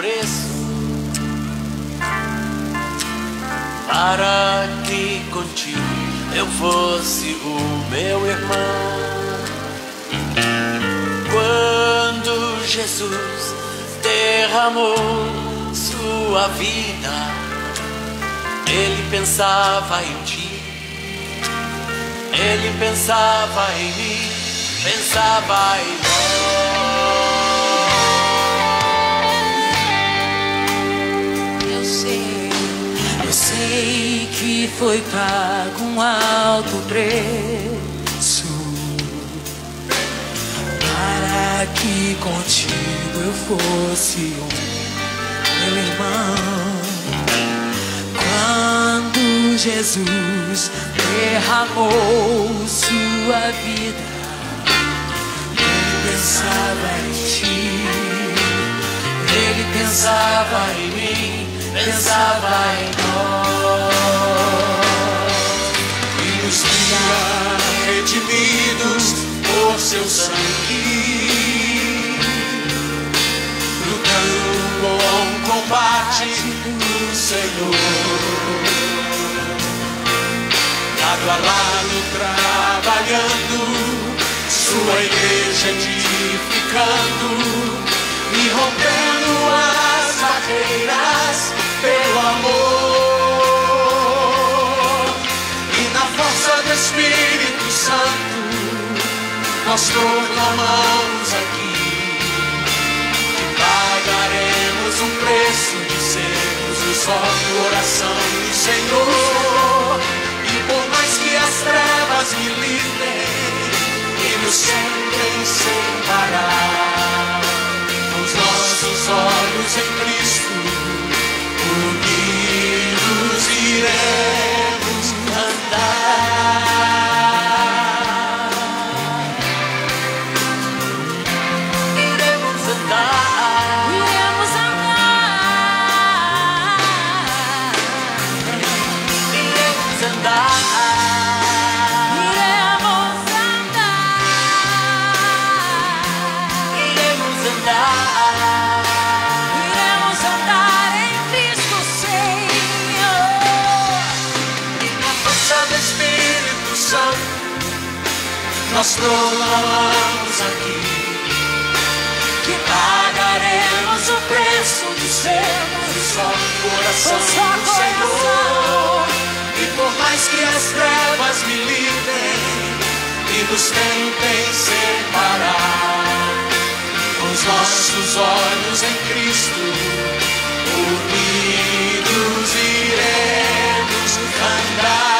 preço para que contigo eu fosse o meu irmão. Quando Jesus derramou sua vida, Ele pensava em ti, Ele pensava em mim, pensava em nós. Eu sei que foi pago um alto preço para que contigo eu fosse meu irmão. Quando Jesus derramou sua vida, Ele pensava em ti, Ele pensava em mim, pensava em nós. E nos via redimidos por seu sangue, lutando um bom combate do Senhor. Lado a lado trabalhando, sua igreja edificando e rompendo as barreiras pelo amor. E na força do Espírito Santo nós proclamamos aqui que pagaremos um preço de sermos o só coração do Senhor. E por mais que as trevas me livrem e nos tentem separar, com os nossos olhos em Cristo, unidos iremos andar. Nós proclamamos aqui que pagaremos o preço de sermos só coração do Senhor. E por mais que as trevas me livrem e nos tentem separar, com os nossos olhos em Cristo, unidos iremos andar.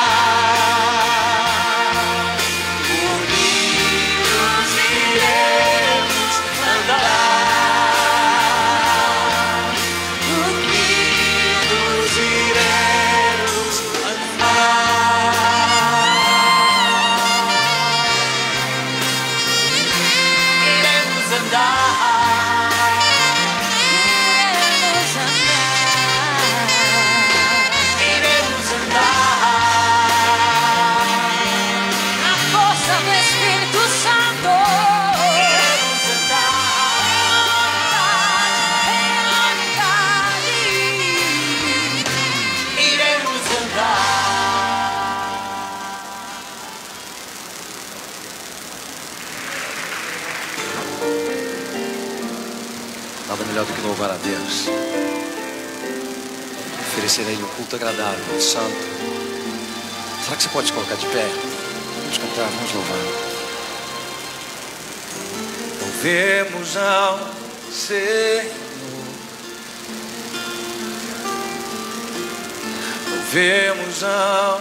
Nada melhor do que louvar a Deus, oferecer a Ele um culto agradável, santo. Será que você pode se colocar de pé? Vamos cantar, vamos louvar. Louvemos ao Senhor, louvemos ao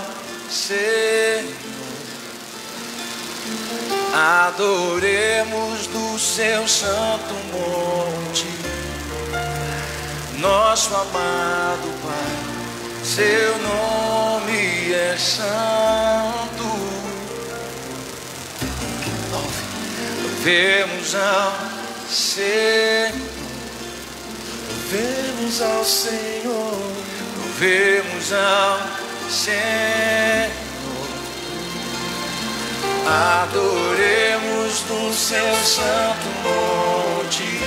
Senhor, adoremos do seu santo monte, nosso amado Pai, seu nome é santo. Louvemos ao Senhor, louvemos ao Senhor, louvemos ao Senhor, adoremos do seu santo monte,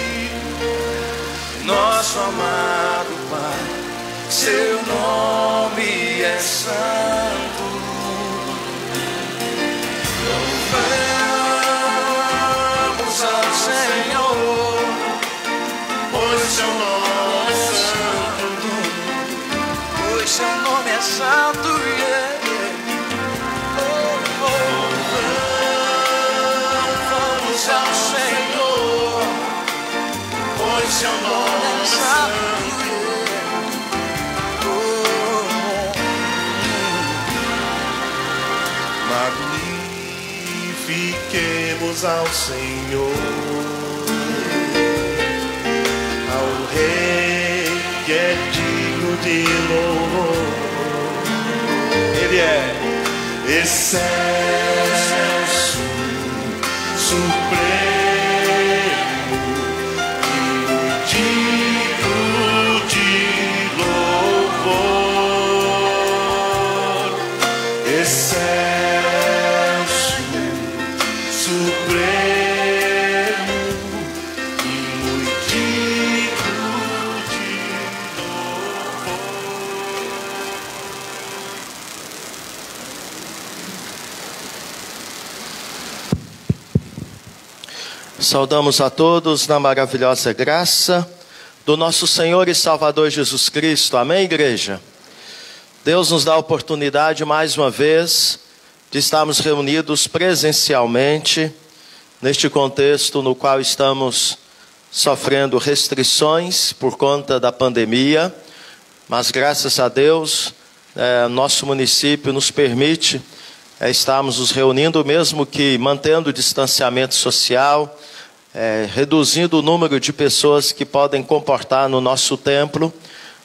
nosso amado Pai, seu nome é santo. Louvamos ao Senhor, pois seu nome é santo, pois seu nome é santo, yeah. Louvamos ao Senhor, pois seu nome é santo. Magnifiquemos ao Senhor, ao Rei que é digno de louvor. Ele é excelso, supremo e digno de louvor. Excelso, supremo e muito digno de louvor. Saudamos a todos na maravilhosa graça do nosso Senhor e Salvador Jesus Cristo. Amém, igreja? Deus nos dá a oportunidade mais uma vez de estarmos reunidos presencialmente neste contexto no qual estamos sofrendo restrições por conta da pandemia, mas graças a Deus, nosso município nos permite estarmos nos reunindo, mesmo que mantendo o distanciamento social, reduzindo o número de pessoas que podem comportar no nosso templo,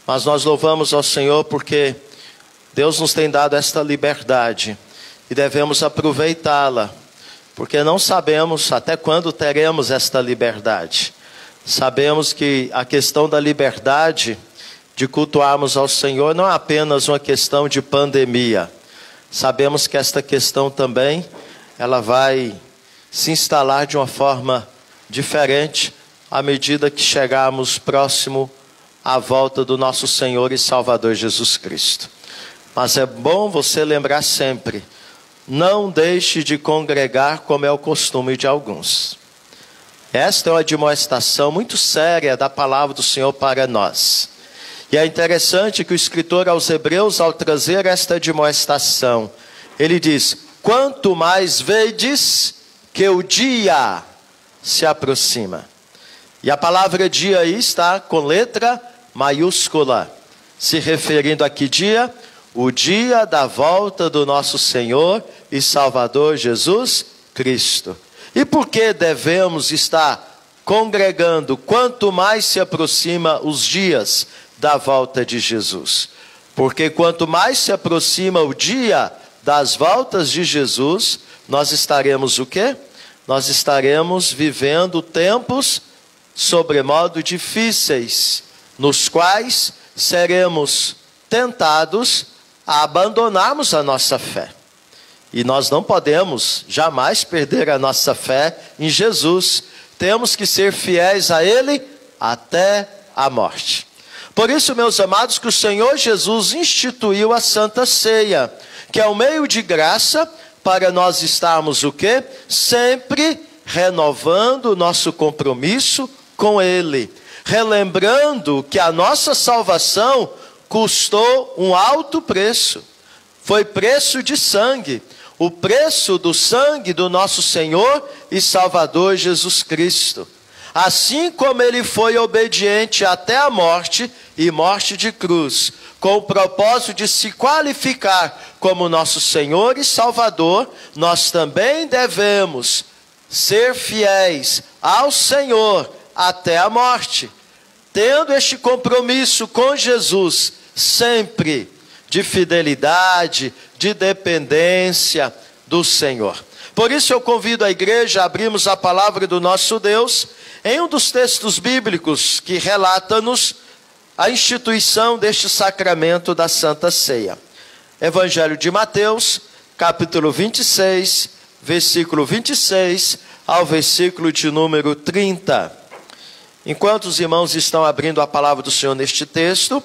mas nós louvamos ao Senhor porque Deus nos tem dado esta liberdade e devemos aproveitá-la, porque não sabemos até quando teremos esta liberdade. Sabemos que a questão da liberdade de cultuarmos ao Senhor não é apenas uma questão de pandemia. Sabemos que esta questão também, ela vai se instalar de uma forma diferente à medida que chegarmos próximo à volta do nosso Senhor e Salvador Jesus Cristo. Mas é bom você lembrar sempre, não deixe de congregar como é o costume de alguns. Esta é uma admoestação muito séria da palavra do Senhor para nós. E é interessante que o escritor aos Hebreus, ao trazer esta admoestação, ele diz, quanto mais vedes que o dia se aproxima. E a palavra dia aí está com letra maiúscula, se referindo a que dia? O dia da volta do nosso Senhor e Salvador Jesus Cristo. E por que devemos estar congregando quanto mais se aproxima os dias da volta de Jesus? Porque quanto mais se aproxima o dia das voltas de Jesus, nós estaremos o quê? Nós estaremos vivendo tempos sobremodo difíceis, nos quais seremos tentados a abandonarmos a nossa fé. E nós não podemos jamais perder a nossa fé em Jesus. Temos que ser fiéis a Ele até a morte. Por isso, meus amados, que o Senhor Jesus instituiu a Santa Ceia, que é o meio de graça para nós estarmos o quê? Sempre renovando o nosso compromisso com Ele. Relembrando que a nossa salvação custou um alto preço. Foi preço de sangue. O preço do sangue do nosso Senhor e Salvador Jesus Cristo. Assim como Ele foi obediente até a morte e morte de cruz, com o propósito de se qualificar como nosso Senhor e Salvador, nós também devemos ser fiéis ao Senhor até a morte, tendo este compromisso com Jesus sempre de fidelidade, de dependência do Senhor. Por isso eu convido a igreja a abrirmos a palavra do nosso Deus em um dos textos bíblicos que relata-nos a instituição deste sacramento da Santa Ceia. Evangelho de Mateus, capítulo 26, versículo 26 ao versículo de número 30. Enquanto os irmãos estão abrindo a palavra do Senhor neste texto,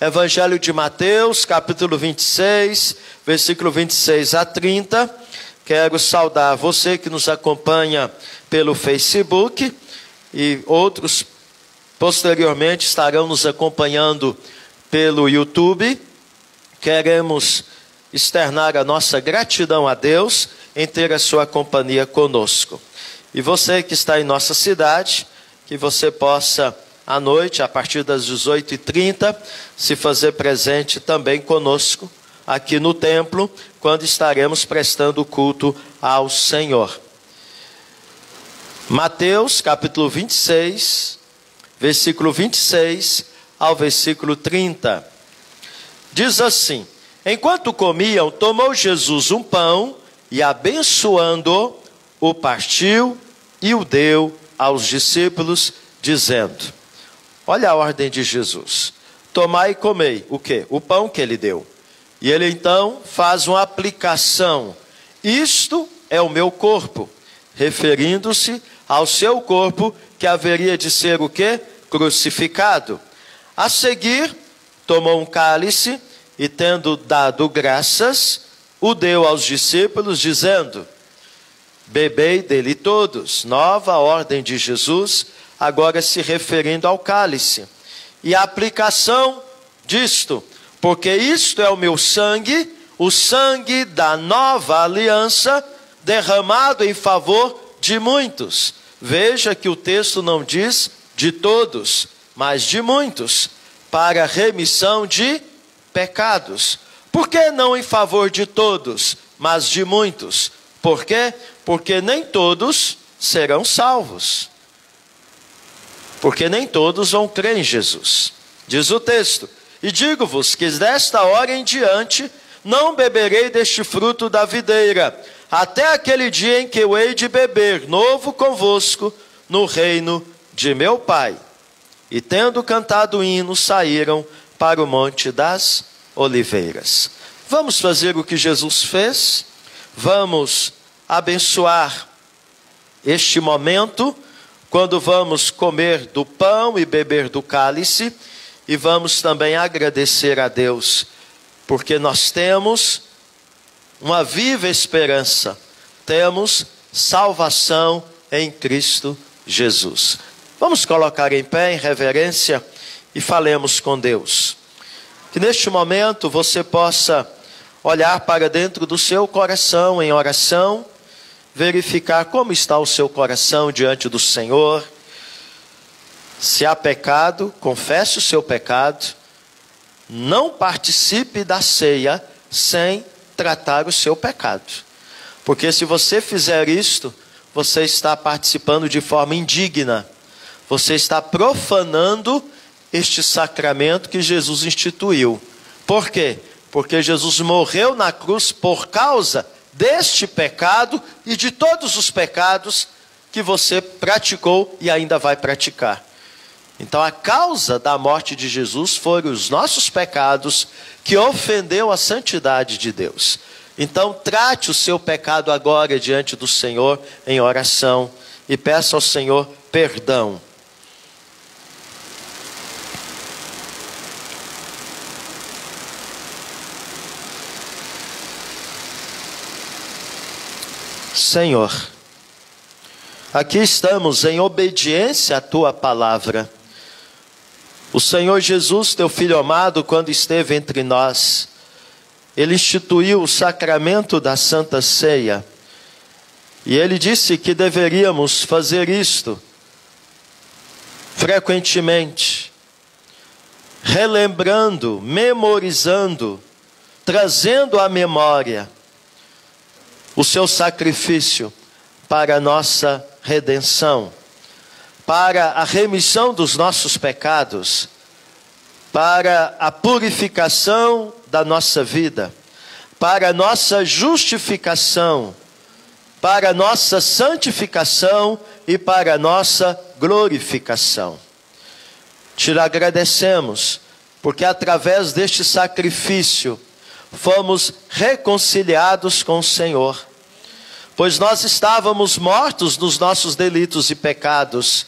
Evangelho de Mateus, capítulo 26, versículo 26 a 30. Quero saudar você que nos acompanha pelo Facebook e outros posteriormente estarão nos acompanhando pelo YouTube. Queremos externar a nossa gratidão a Deus em ter a sua companhia conosco. E você que está em nossa cidade, que você possa, à noite, a partir das 18h30, se fazer presente também conosco, aqui no templo, quando estaremos prestando culto ao Senhor. Mateus, capítulo 26, versículo 26 ao versículo 30. Diz assim: enquanto comiam, tomou Jesus um pão e, abençoando-o, o partiu e o deu aos discípulos, dizendo, olha a ordem de Jesus, tomai e comei, o quê? O pão que ele deu. E ele então faz uma aplicação, isto é o meu corpo, referindo-se ao seu corpo que haveria de ser o quê? Crucificado. A seguir, tomou um cálice e, tendo dado graças, o deu aos discípulos, dizendo, bebei dele todos. Nova ordem de Jesus, agora se referindo ao cálice. E a aplicação disto, porque isto é o meu sangue, o sangue da nova aliança, derramado em favor de muitos. Veja que o texto não diz de todos, mas de muitos, para remissão de pecados. Por que não em favor de todos, mas de muitos? Por quê? Porque nem todos serão salvos. Porque nem todos vão crer em Jesus. Diz o texto, e digo-vos que desta hora em diante não beberei deste fruto da videira, até aquele dia em que eu hei de beber novo convosco no reino de meu Pai. E tendo cantado hino, saíram para o Monte das Oliveiras. Vamos fazer o que Jesus fez? Vamos abençoar este momento, quando vamos comer do pão e beber do cálice, e vamos também agradecer a Deus, porque nós temos uma viva esperança, temos salvação em Cristo Jesus. Vamos colocar em pé, em reverência, e falemos com Deus. Que neste momento você possa olhar para dentro do seu coração em oração, verificar como está o seu coração diante do Senhor. Se há pecado, confesse o seu pecado. Não participe da ceia sem tratar o seu pecado. Porque se você fizer isto, você está participando de forma indigna. Você está profanando este sacramento que Jesus instituiu. Por quê? Porque Jesus morreu na cruz por causa deste pecado e de todos os pecados que você praticou e ainda vai praticar. Então a causa da morte de Jesus foram os nossos pecados que ofendeu a santidade de Deus. Então trate o seu pecado agora diante do Senhor em oração e peça ao Senhor perdão. Senhor, aqui estamos em obediência à Tua palavra. O Senhor Jesus, Teu Filho amado, quando esteve entre nós, Ele instituiu o sacramento da Santa Ceia. E Ele disse que deveríamos fazer isto frequentemente, relembrando, memorizando, trazendo à memória o seu sacrifício para a nossa redenção, para a remissão dos nossos pecados, para a purificação da nossa vida, para a nossa justificação, para a nossa santificação e para a nossa glorificação. Te agradecemos, porque através deste sacrifício fomos reconciliados com o Senhor, pois nós estávamos mortos nos nossos delitos e pecados,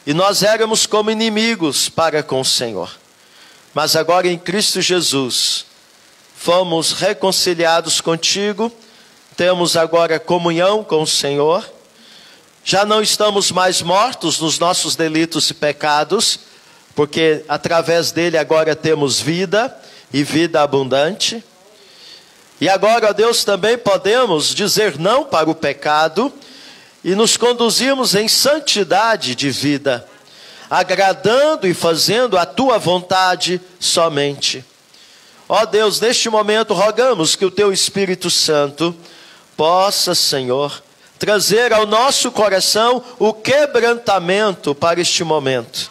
e nós éramos como inimigos para com o Senhor. Mas agora em Cristo Jesus, fomos reconciliados contigo, temos agora comunhão com o Senhor, já não estamos mais mortos nos nossos delitos e pecados, porque através dele agora temos vida e vida abundante. E agora, ó Deus, também podemos dizer não para o pecado e nos conduzirmos em santidade de vida, agradando e fazendo a tua vontade somente. Ó Deus, neste momento rogamos que o teu Espírito Santo possa, Senhor, trazer ao nosso coração o quebrantamento para este momento,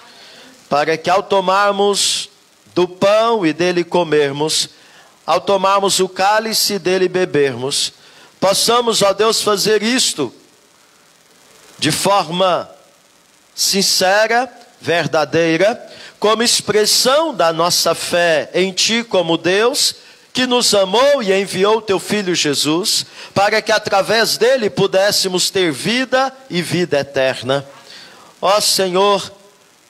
para que ao tomarmos do pão e dele comermos, ao tomarmos o cálice e dele bebermos, possamos, ó Deus, fazer isto de forma sincera, verdadeira, como expressão da nossa fé em Ti como Deus, que nos amou e enviou o Teu Filho Jesus, para que através dele pudéssemos ter vida e vida eterna. Ó Senhor,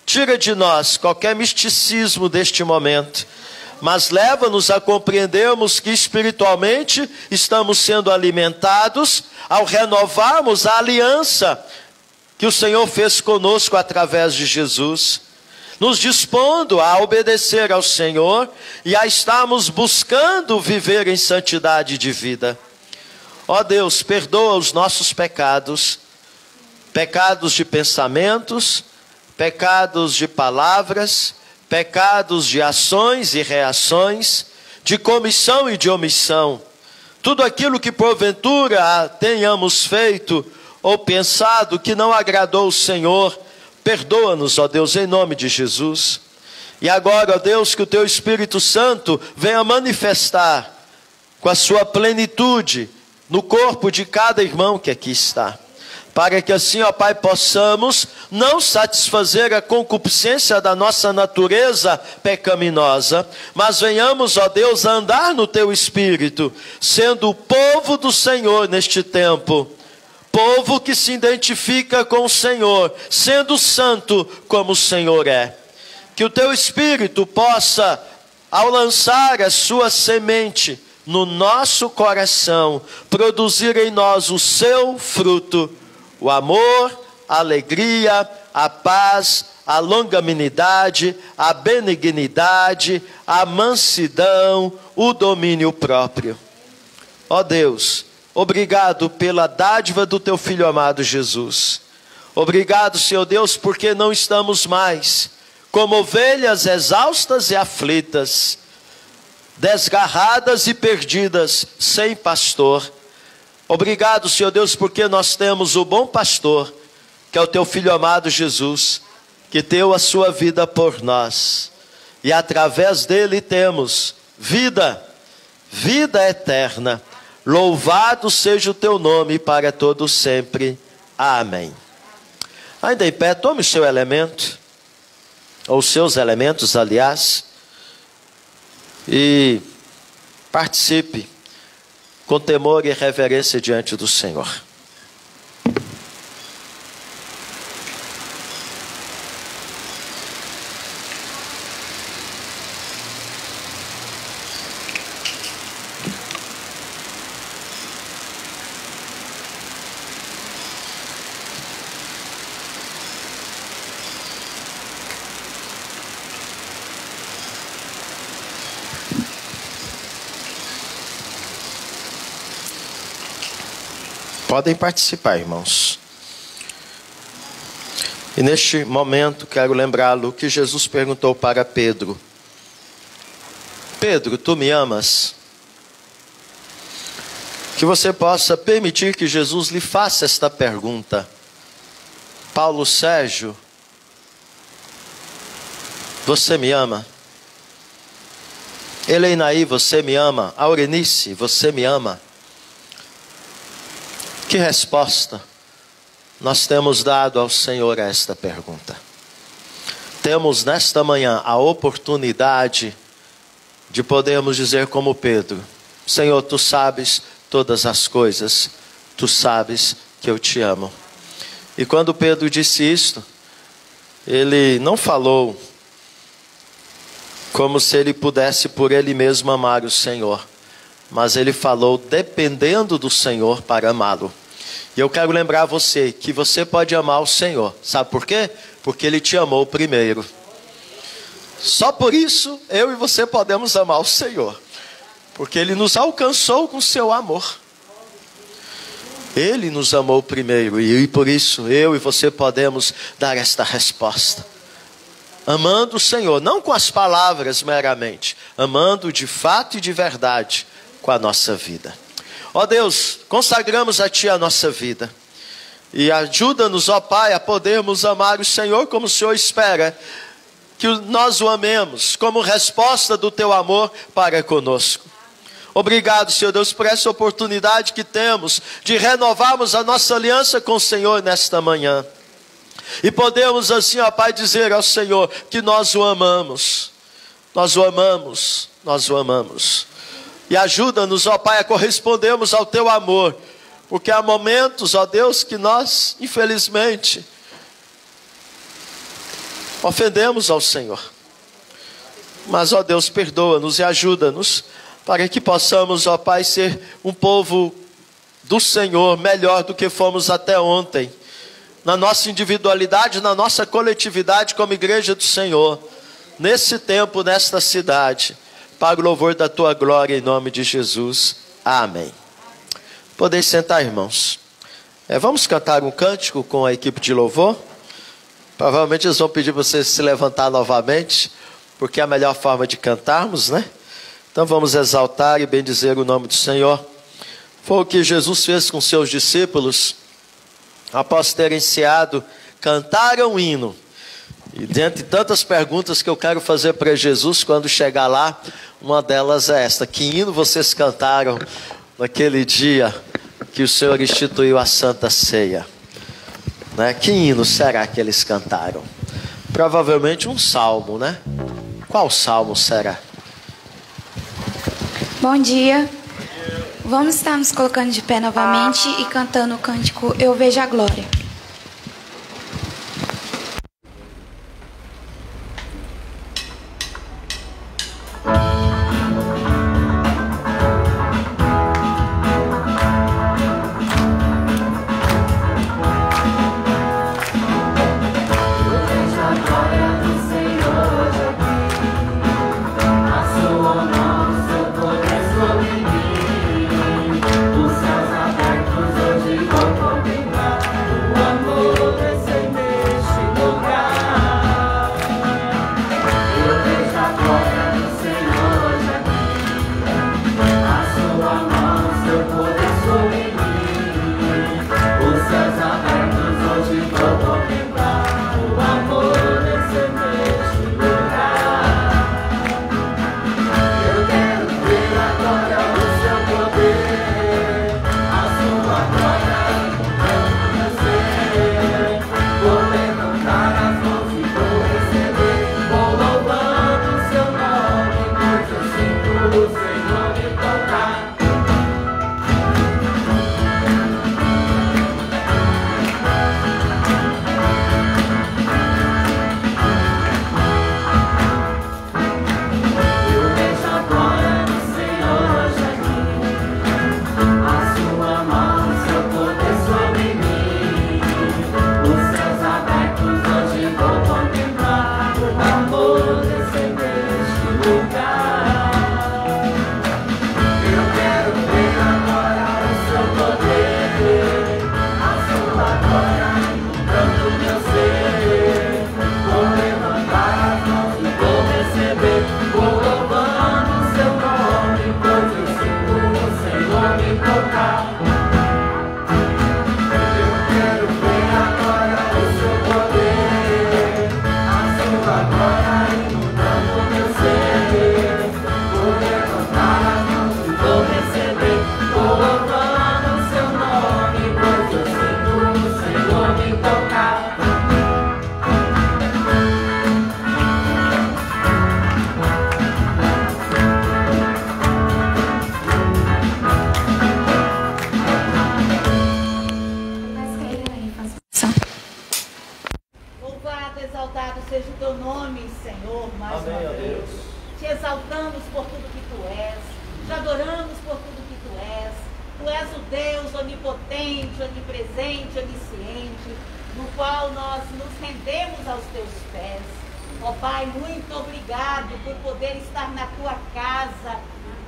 tira de nós qualquer misticismo deste momento, mas leva-nos a compreendermos que espiritualmente estamos sendo alimentados ao renovarmos a aliança que o Senhor fez conosco através de Jesus, nos dispondo a obedecer ao Senhor e a estarmos buscando viver em santidade de vida. Ó Deus, perdoa os nossos pecados, pecados de pensamentos, pecados de palavras, pecados de ações e reações, de comissão e de omissão. Tudo aquilo que porventura tenhamos feito ou pensado que não agradou o Senhor, perdoa-nos, ó Deus, em nome de Jesus. E agora, ó Deus, que o Teu Espírito Santo venha manifestar com a sua plenitude no corpo de cada irmão que aqui está, para que assim, ó Pai, possamos não satisfazer a concupiscência da nossa natureza pecaminosa, mas venhamos, ó Deus, a andar no Teu Espírito, sendo o povo do Senhor neste tempo, povo que se identifica com o Senhor, sendo santo como o Senhor é. Que o Teu Espírito possa, ao lançar a sua semente no nosso coração, produzir em nós o seu fruto, o amor, a alegria, a paz, a longanimidade, a benignidade, a mansidão, o domínio próprio. Ó Deus, obrigado pela dádiva do Teu Filho amado Jesus. Obrigado, Senhor Deus, porque não estamos mais como ovelhas exaustas e aflitas, desgarradas e perdidas, sem pastor. Obrigado, Senhor Deus, porque nós temos o bom pastor, que é o Teu Filho amado Jesus, que deu a sua vida por nós. E através dele temos vida, vida eterna. Louvado seja o Teu nome para todo sempre. Amém. Ainda em pé, tome o seu elemento, ou os seus elementos, aliás, e participe com temor e reverência diante do Senhor. Podem participar, irmãos. E neste momento quero lembrá-lo que Jesus perguntou para Pedro: Pedro, tu me amas? Que você possa permitir que Jesus lhe faça esta pergunta. Paulo Sérgio, você me ama? Eleinaí, você me ama? Aurenice, você me ama? Que resposta nós temos dado ao Senhor a esta pergunta? Temos nesta manhã a oportunidade de podermos dizer como Pedro: Senhor, Tu sabes todas as coisas, Tu sabes que eu Te amo. E quando Pedro disse isto, ele não falou como se ele pudesse por ele mesmo amar o Senhor, mas ele falou dependendo do Senhor para amá-lo. E eu quero lembrar você que você pode amar o Senhor. Sabe por quê? Porque ele te amou primeiro. Só por isso eu e você podemos amar o Senhor, porque ele nos alcançou com seu amor. Ele nos amou primeiro e por isso eu e você podemos dar esta resposta. Amando o Senhor, não com as palavras meramente, amando de fato e de verdade com a nossa vida. Ó Deus, consagramos a Ti a nossa vida. E ajuda-nos, ó Pai, a podermos amar o Senhor como o Senhor espera que nós o amemos, como resposta do Teu amor para conosco. Obrigado, Senhor Deus, por essa oportunidade que temos de renovarmos a nossa aliança com o Senhor nesta manhã. E podemos assim, ó Pai, dizer ao Senhor que nós o amamos. Nós o amamos, nós o amamos. E ajuda-nos, ó Pai, a correspondermos ao Teu amor. Porque há momentos, ó Deus, que nós, infelizmente, ofendemos ao Senhor. Mas, ó Deus, perdoa-nos e ajuda-nos para que possamos, ó Pai, ser um povo do Senhor melhor do que fomos até ontem. Na nossa individualidade, na nossa coletividade como igreja do Senhor. Nesse tempo, nesta cidade. Para o louvor da Tua glória, em nome de Jesus. Amém. Podem sentar, irmãos. Vamos cantar um cântico com a equipe de louvor. Provavelmente eles vão pedir para você se levantar novamente, porque é a melhor forma de cantarmos, né? Então vamos exaltar e bendizer o nome do Senhor. Foi o que Jesus fez com seus discípulos, após terem ceado, cantaram um hino. E dentre tantas perguntas que eu quero fazer para Jesus quando chegar lá, uma delas é esta: que hino vocês cantaram naquele dia que o Senhor instituiu a Santa Ceia? Né? Que hino será que eles cantaram? Provavelmente um salmo, né? Qual salmo será? Bom dia. Vamos estar nos colocando de pé novamente e cantando o cântico Eu Vejo a Glória. Os céus abertos hoje vão contemplar exaltamos por tudo que Tu és, te adoramos por tudo que Tu és. Tu és o Deus onipotente, onipresente, onisciente, no qual nós nos rendemos aos Teus pés. Ó Pai, muito obrigado por poder estar na Tua casa,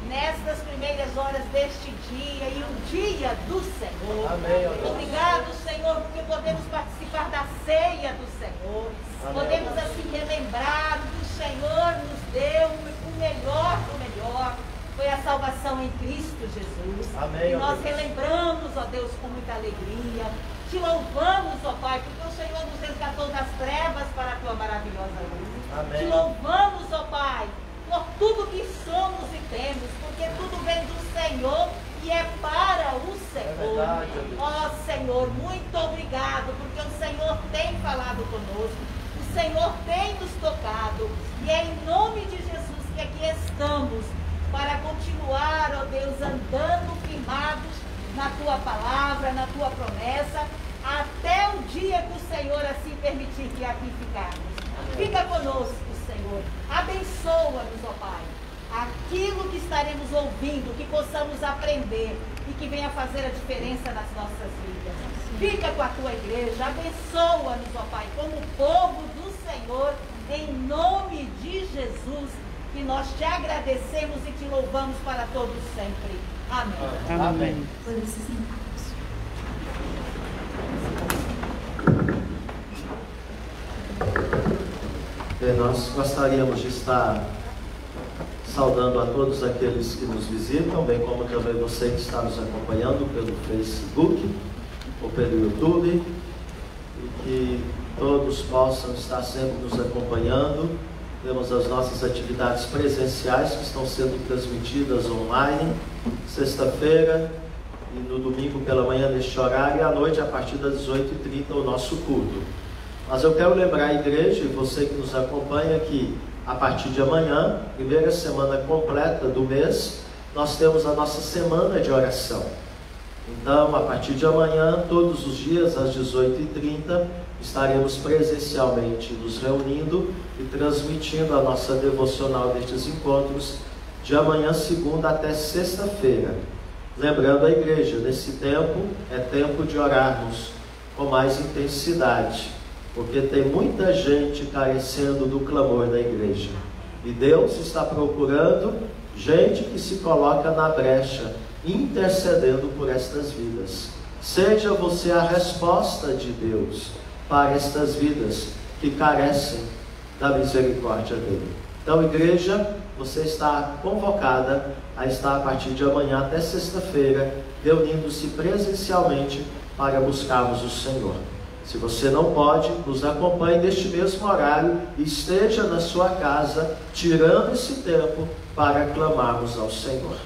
nestas primeiras horas deste dia e o dia do Senhor. Amém. Obrigado, Senhor, porque podemos participar da ceia do Senhor. Amém. Podemos assim relembrar que o Senhor nos deu o melhor do melhor. Foi a salvação em Cristo Jesus. Amém, e nós ó Deus. relembramos, ó Deus, com muita alegria. Te louvamos, ó Pai, porque o Senhor nos resgatou das trevas para a Tua maravilhosa luz. Amém. Te louvamos, ó Pai, por tudo que somos e temos, porque tudo vem do Senhor e é para o Senhor. verdade, ó Deus. Ó Senhor, muito obrigado, porque o Senhor tem falado conosco, o Senhor tem nos tocado, e é em nome de Jesus que aqui estamos, para continuar, ó Deus, andando firmados na Tua palavra, na Tua promessa, até o dia que o Senhor assim permitir que aqui ficarmos. Fica conosco, Senhor. Abençoa-nos, ó Pai. Aquilo que estaremos ouvindo, que possamos aprender e que venha fazer a diferença nas nossas vidas. Fica com a Tua igreja. Abençoa-nos, ó Pai, como povo do Senhor, em nome de Jesus. E nós te agradecemos e te louvamos para todos sempre. Amém. Amém. Podemos se sentar. Bem, nós gostaríamos de estar saudando a todos aqueles que nos visitam, bem como também você que está nos acompanhando pelo Facebook ou pelo YouTube, e que todos possam estar sempre nos acompanhando. Temos as nossas atividades presenciais que estão sendo transmitidas online, sexta-feira e no domingo pela manhã neste horário, e à noite a partir das 18h30 o nosso culto. Mas eu quero lembrar a igreja e você que nos acompanha que a partir de amanhã, primeira semana completa do mês, nós temos a nossa semana de oração. Então, a partir de amanhã, todos os dias às 18h30, estaremos presencialmente nos reunindo e transmitindo a nossa devocional destes encontros de amanhã, segunda, até sexta-feira. Lembrando a igreja, nesse tempo é tempo de orarmos com mais intensidade, porque tem muita gente carecendo do clamor da igreja. E Deus está procurando gente que se coloca na brecha, intercedendo por estas vidas. Seja você a resposta de Deus para estas vidas que carecem da misericórdia dele. Então, igreja, você está convocada a estar a partir de amanhã até sexta-feira, reunindo-se presencialmente para buscarmos o Senhor. Se você não pode, nos acompanhe neste mesmo horário e esteja na sua casa, tirando esse tempo para clamarmos ao Senhor.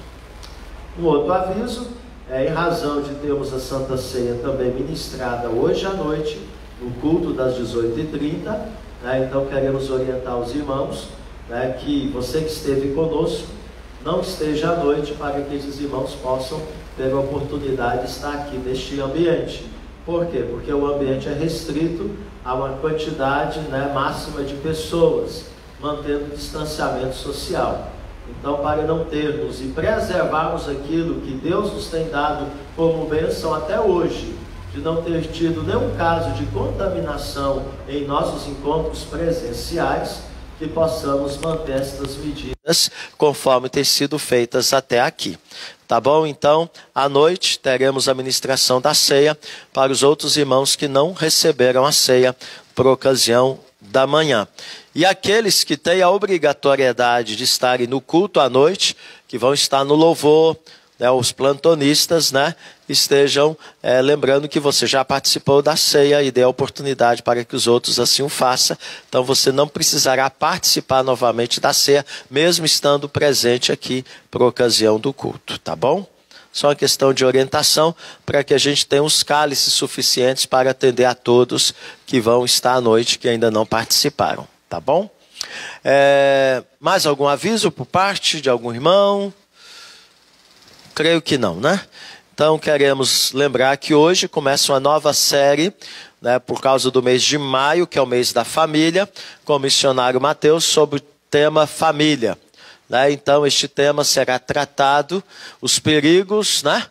Um outro aviso, em razão de termos a Santa Ceia também ministrada hoje à noite, no culto das 18h30, então queremos orientar os irmãos, que você que esteve conosco, não esteja à noite, para que esses irmãos possam ter a oportunidade de estar aqui neste ambiente. Por quê? Porque o ambiente é restrito a uma quantidade máxima de pessoas, mantendo o distanciamento social. Então, para não termos e preservarmos aquilo que Deus nos tem dado como bênção até hoje, de não ter tido nenhum caso de contaminação em nossos encontros presenciais, que possamos manter estas medidas conforme têm sido feitas até aqui. Tá bom? Então, à noite teremos a ministração da ceia para os outros irmãos que não receberam a ceia por ocasião da manhã. E aqueles que têm a obrigatoriedade de estarem no culto à noite, que vão estar no louvor, os plantonistas, estejam lembrando que você já participou da ceia e dê a oportunidade para que os outros assim o façam. Então você não precisará participar novamente da ceia, mesmo estando presente aqui por ocasião do culto, tá bom? Só uma questão de orientação para que a gente tenha os cálices suficientes para atender a todos que vão estar à noite que ainda não participaram, tá bom? Mais algum aviso por parte de algum irmão? Creio que não, Então queremos lembrar que hoje começa uma nova série, por causa do mês de maio, que é o mês da família, com o missionário Mateus, sobre o tema família. né? Então este tema será tratado, os perigos, né,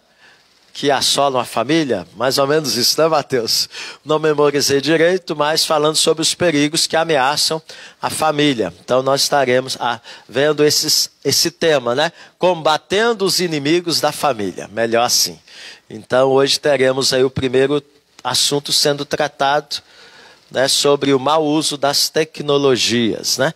que assolam a família, mais ou menos isso, né, Mateus? Não memorizei direito, mas falando sobre os perigos que ameaçam a família. Então nós estaremos vendo esse tema, né? Combatendo os inimigos da família, melhor assim. Então hoje teremos aí o primeiro assunto sendo tratado, né, sobre o mau uso das tecnologias, né?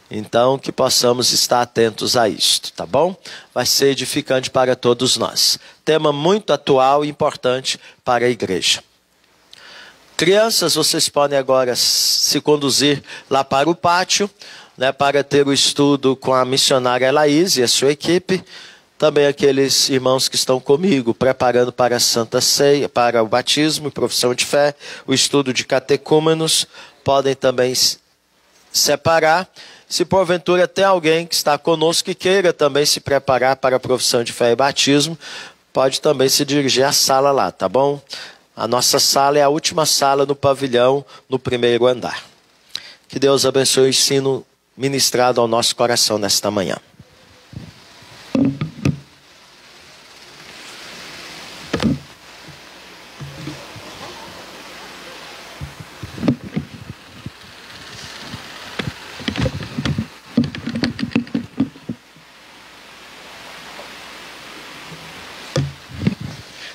Então, que possamos estar atentos a isto, tá bom? Vai ser edificante para todos nós. Tema muito atual e importante para a igreja. Crianças, vocês podem agora se conduzir lá para o pátio, né, para ter o estudo com a missionária Laís e a sua equipe. Também aqueles irmãos que estão comigo, preparando para a Santa Ceia, para o batismo e profissão de fé, o estudo de catecúmenos, podem também separar. Se porventura tem alguém que está conosco que queira também se preparar para a profissão de fé e batismo, pode também se dirigir à sala lá, tá bom? A nossa sala é a última sala no pavilhão, no primeiro andar. Que Deus abençoe o ensino ministrado ao nosso coração nesta manhã.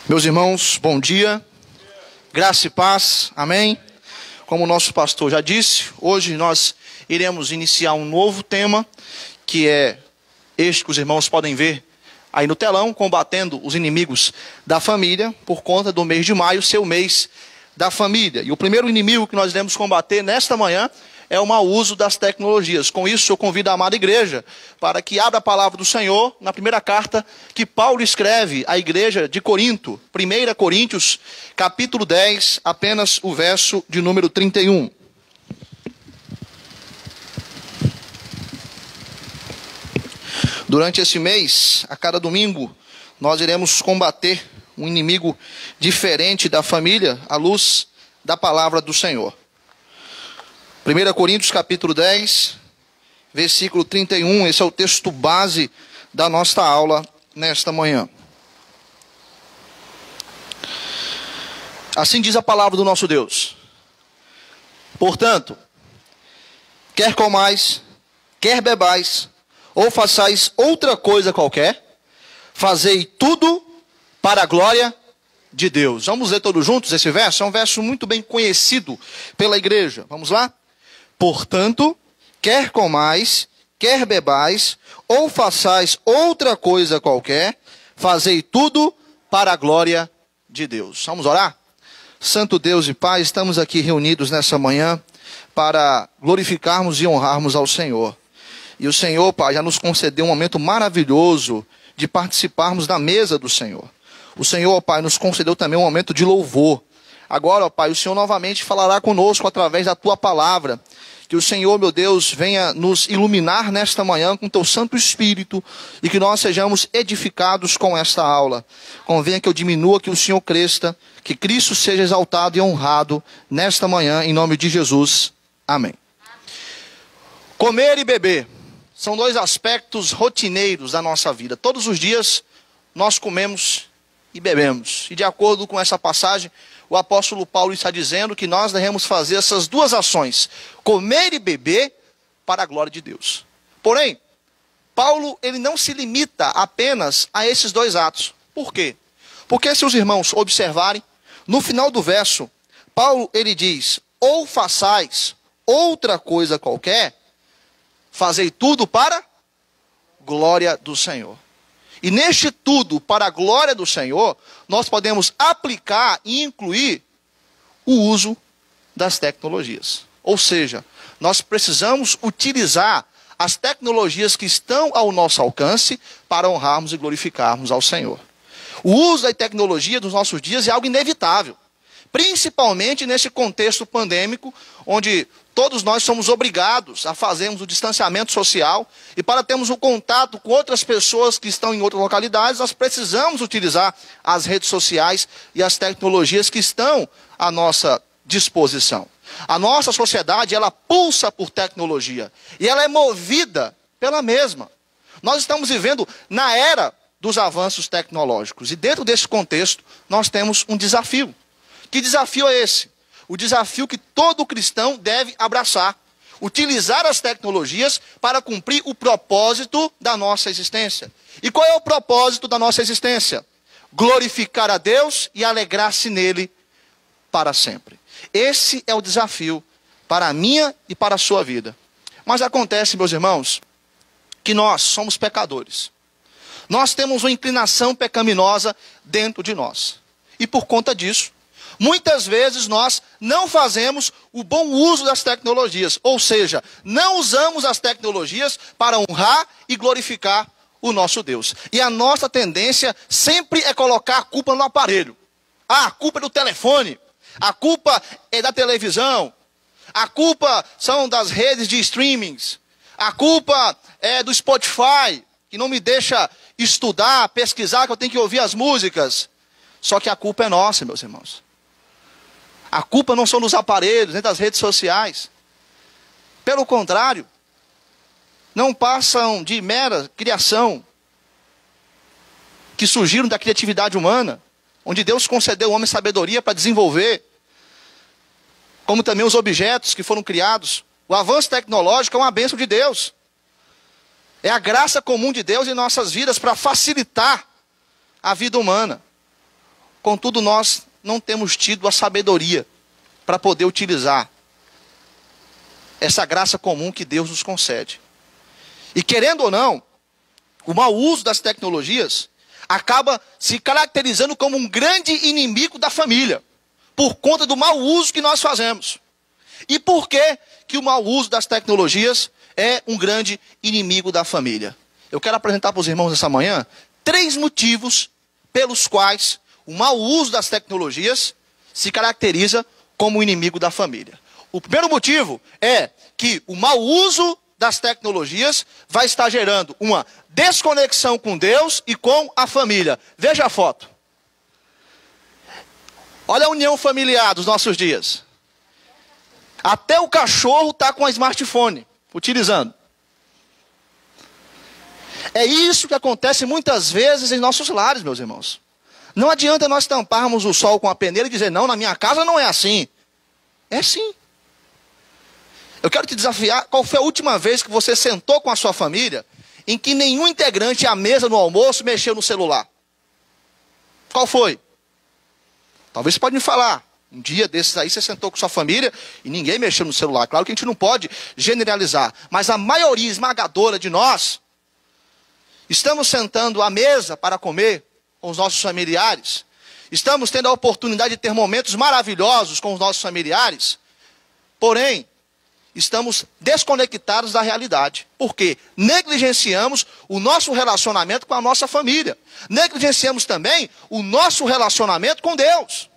Meus irmãos, bom dia, graça e paz, amém? Como o nosso pastor já disse, hoje nós iremos iniciar um novo tema, que é este que os irmãos podem ver aí no telão, combatendo os inimigos da família, por conta do mês de maio ser o mês da família. E o primeiro inimigo que nós iremos combater nesta manhã é o mau uso das tecnologias. Com isso, eu convido a amada igreja para que abra a palavra do Senhor na primeira carta que Paulo escreve à igreja de Corinto, 1 Coríntios, capítulo 10, apenas o verso de número 31. Durante esse mês, a cada domingo, nós iremos combater um inimigo diferente da família à luz da palavra do Senhor. 1 Coríntios capítulo 10, versículo 31, esse é o texto base da nossa aula nesta manhã. Assim diz a palavra do nosso Deus. Portanto, quer comais, quer bebais, ou façais outra coisa qualquer, fazei tudo para a glória de Deus. Vamos ler todos juntos esse verso? É um verso muito bem conhecido pela igreja. Vamos lá? Portanto, quer comais, quer bebais, ou façais outra coisa qualquer, fazei tudo para a glória de Deus. Vamos orar? Santo Deus e Pai, estamos aqui reunidos nessa manhã para glorificarmos e honrarmos ao Senhor. E o Senhor, Pai, já nos concedeu um momento maravilhoso de participarmos da mesa do Senhor. O Senhor, Pai, nos concedeu também um momento de louvor. Agora, ó Pai, o Senhor novamente falará conosco através da Tua palavra. Que o Senhor, meu Deus, venha nos iluminar nesta manhã com Teu Santo Espírito e que nós sejamos edificados com esta aula. Convenha que eu diminua, que o Senhor cresça, que Cristo seja exaltado e honrado nesta manhã, em nome de Jesus. Amém. Comer e beber são dois aspectos rotineiros da nossa vida. Todos os dias nós comemos e bebemos. E de acordo com essa passagem, o apóstolo Paulo está dizendo que nós devemos fazer essas duas ações, comer e beber, para a glória de Deus. Porém, Paulo ele não se limita apenas a esses dois atos. Por quê? Porque se os irmãos observarem, no final do verso, Paulo ele diz, ou façais outra coisa qualquer, fazei tudo para a glória do Senhor. E neste tudo, para a glória do Senhor, nós podemos aplicar e incluir o uso das tecnologias. Ou seja, nós precisamos utilizar as tecnologias que estão ao nosso alcance para honrarmos e glorificarmos ao Senhor. O uso da tecnologia dos nossos dias é algo inevitável. Principalmente nesse contexto pandêmico, onde todos nós somos obrigados a fazermos o distanciamento social e para termos um contato com outras pessoas que estão em outras localidades, nós precisamos utilizar as redes sociais e as tecnologias que estão à nossa disposição. A nossa sociedade, ela pulsa por tecnologia e ela é movida pela mesma. Nós estamos vivendo na era dos avanços tecnológicos. E dentro desse contexto, nós temos um desafio. Que desafio é esse? O desafio que todo cristão deve abraçar. Utilizar as tecnologias para cumprir o propósito da nossa existência. E qual é o propósito da nossa existência? Glorificar a Deus e alegrar-se nele para sempre. Esse é o desafio para a minha e para a sua vida. Mas acontece, meus irmãos, que nós somos pecadores. Nós temos uma inclinação pecaminosa dentro de nós. E por conta disso, muitas vezes nós não fazemos o bom uso das tecnologias. Ou seja, não usamos as tecnologias para honrar e glorificar o nosso Deus. E a nossa tendência sempre é colocar a culpa no aparelho. Ah, a culpa é do telefone. A culpa é da televisão. A culpa são das redes de streamings. A culpa é do Spotify, que não me deixa estudar, pesquisar, que eu tenho que ouvir as músicas. Só que a culpa é nossa, meus irmãos. A culpa não são dos aparelhos, nem das redes sociais. Pelo contrário, não passam de mera criação que surgiram da criatividade humana, onde Deus concedeu ao homem sabedoria para desenvolver, como também os objetos que foram criados. O avanço tecnológico é uma bênção de Deus. É a graça comum de Deus em nossas vidas para facilitar a vida humana. Contudo, nós não temos tido a sabedoria para poder utilizar essa graça comum que Deus nos concede. E querendo ou não, o mau uso das tecnologias acaba se caracterizando como um grande inimigo da família, por conta do mau uso que nós fazemos. E por que o mau uso das tecnologias é um grande inimigo da família? Eu quero apresentar para os irmãos nessa manhã 3 motivos pelos quais o mau uso das tecnologias se caracteriza como inimigo da família. O primeiro motivo é que o mau uso das tecnologias vai estar gerando uma desconexão com Deus e com a família. Veja a foto. Olha a união familiar dos nossos dias. Até o cachorro está com a smartphone, utilizando. É isso que acontece muitas vezes em nossos lares, meus irmãos. Não adianta nós tamparmos o sol com a peneira e dizer, não, na minha casa não é assim. É sim. Eu quero te desafiar, qual foi a última vez que você sentou com a sua família em que nenhum integrante à mesa no almoço mexeu no celular? Qual foi? Talvez você pode me falar. Um dia desses aí você sentou com sua família e ninguém mexeu no celular. Claro que a gente não pode generalizar. Mas a maioria esmagadora de nós estamos sentando à mesa para comer com os nossos familiares. Estamos tendo a oportunidade de ter momentos maravilhosos com os nossos familiares. Porém, estamos desconectados da realidade. Porque negligenciamos o nosso relacionamento com a nossa família. Negligenciamos também o nosso relacionamento com Deus.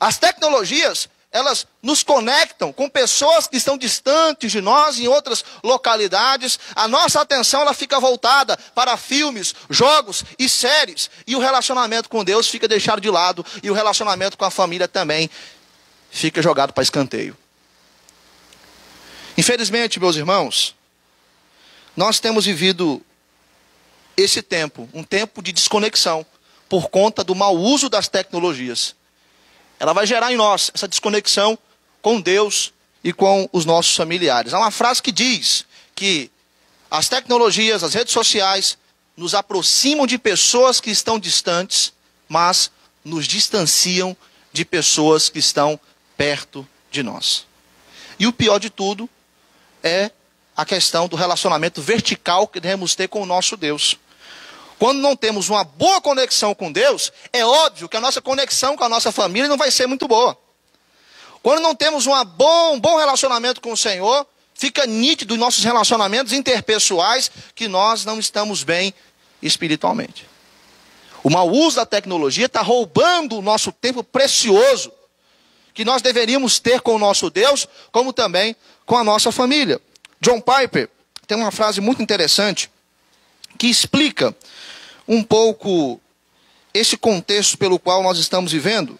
As tecnologias, elas nos conectam com pessoas que estão distantes de nós em outras localidades. A nossa atenção ela fica voltada para filmes, jogos e séries. E o relacionamento com Deus fica deixado de lado. E o relacionamento com a família também fica jogado para escanteio. Infelizmente, meus irmãos, nós temos vivido esse tempo, um tempo de desconexão, por conta do mau uso das tecnologias. Ela vai gerar em nós essa desconexão com Deus e com os nossos familiares. Há uma frase que diz que as tecnologias, as redes sociais, nos aproximam de pessoas que estão distantes, mas nos distanciam de pessoas que estão perto de nós. E o pior de tudo é a questão do relacionamento vertical que devemos ter com o nosso Deus. Quando não temos uma boa conexão com Deus, é óbvio que a nossa conexão com a nossa família não vai ser muito boa. Quando não temos um bom relacionamento com o Senhor, fica nítido em nossos relacionamentos interpessoais que nós não estamos bem espiritualmente. O mau uso da tecnologia está roubando o nosso tempo precioso que nós deveríamos ter com o nosso Deus, como também com a nossa família. John Piper tem uma frase muito interessante que explica um pouco esse contexto pelo qual nós estamos vivendo.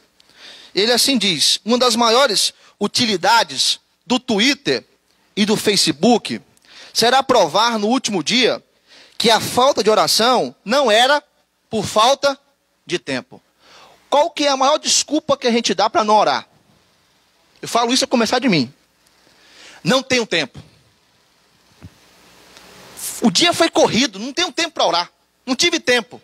Ele assim diz: uma das maiores utilidades do Twitter e do Facebook será provar no último dia que a falta de oração não era por falta de tempo. Qual que é a maior desculpa que a gente dá para não orar? Eu falo isso a começar de mim. Não tenho tempo. O dia foi corrido, não tenho tempo para orar. Não tive tempo.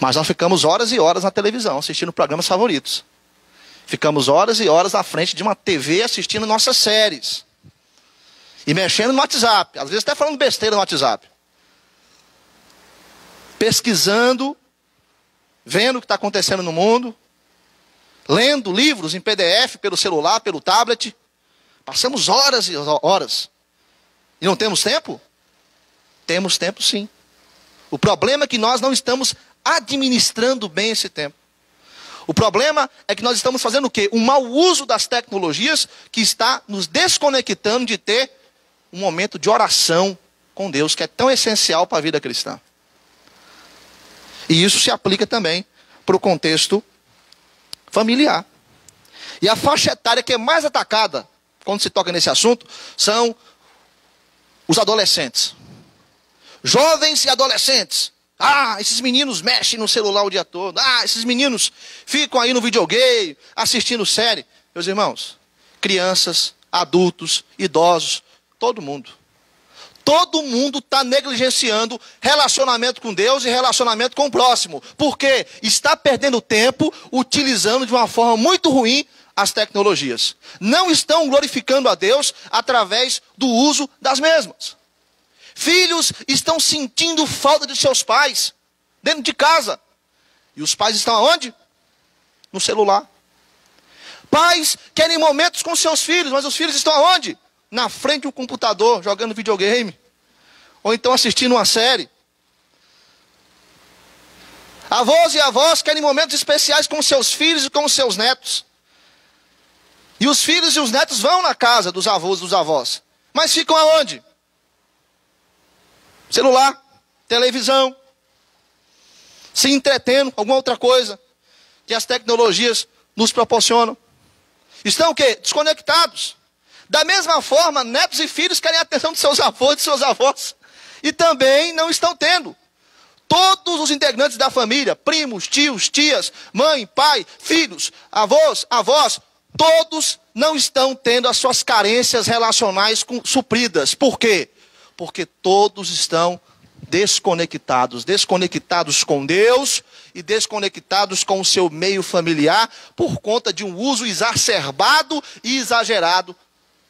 Mas nós ficamos horas e horas na televisão, assistindo programas favoritos. Ficamos horas e horas à frente de uma TV assistindo nossas séries. E mexendo no WhatsApp. Às vezes até falando besteira no WhatsApp. Pesquisando, vendo o que está acontecendo no mundo. Lendo livros em PDF, pelo celular, pelo tablet. Passamos horas e horas. E não temos tempo? Temos tempo sim. O problema é que nós não estamos administrando bem esse tempo. O problema é que nós estamos fazendo o quê? Um mau uso das tecnologias que está nos desconectando de ter um momento de oração com Deus, que é tão essencial para a vida cristã. E isso se aplica também para o contexto familiar. E a faixa etária que é mais atacada, quando se toca nesse assunto, são os adolescentes. Jovens e adolescentes. Ah, esses meninos mexem no celular o dia todo. Ah, esses meninos ficam aí no videogame, assistindo série. Meus irmãos, crianças, adultos, idosos, todo mundo. Todo mundo está negligenciando relacionamento com Deus e relacionamento com o próximo. Porque está perdendo tempo utilizando de uma forma muito ruim as tecnologias. Não estão glorificando a Deus através do uso das mesmas. Filhos estão sentindo falta de seus pais dentro de casa. E os pais estão aonde? No celular. Pais querem momentos com seus filhos, mas os filhos estão aonde? Na frente do computador, jogando videogame. Ou então assistindo uma série. Avós e avós querem momentos especiais com seus filhos e com os seus netos. E os filhos e os netos vão na casa dos avós e dos avós. Mas ficam aonde? Celular, televisão, se entretendo com alguma outra coisa que as tecnologias nos proporcionam. Estão o quê? Desconectados. Da mesma forma, netos e filhos querem a atenção de seus avós e de seus avós. E também não estão tendo. Todos os integrantes da família, primos, tios, tias, mãe, pai, filhos, avós, avós, todos não estão tendo as suas carências relacionais supridas. Por quê? Porque todos estão desconectados. Desconectados com Deus e desconectados com o seu meio familiar por conta de um uso exacerbado e exagerado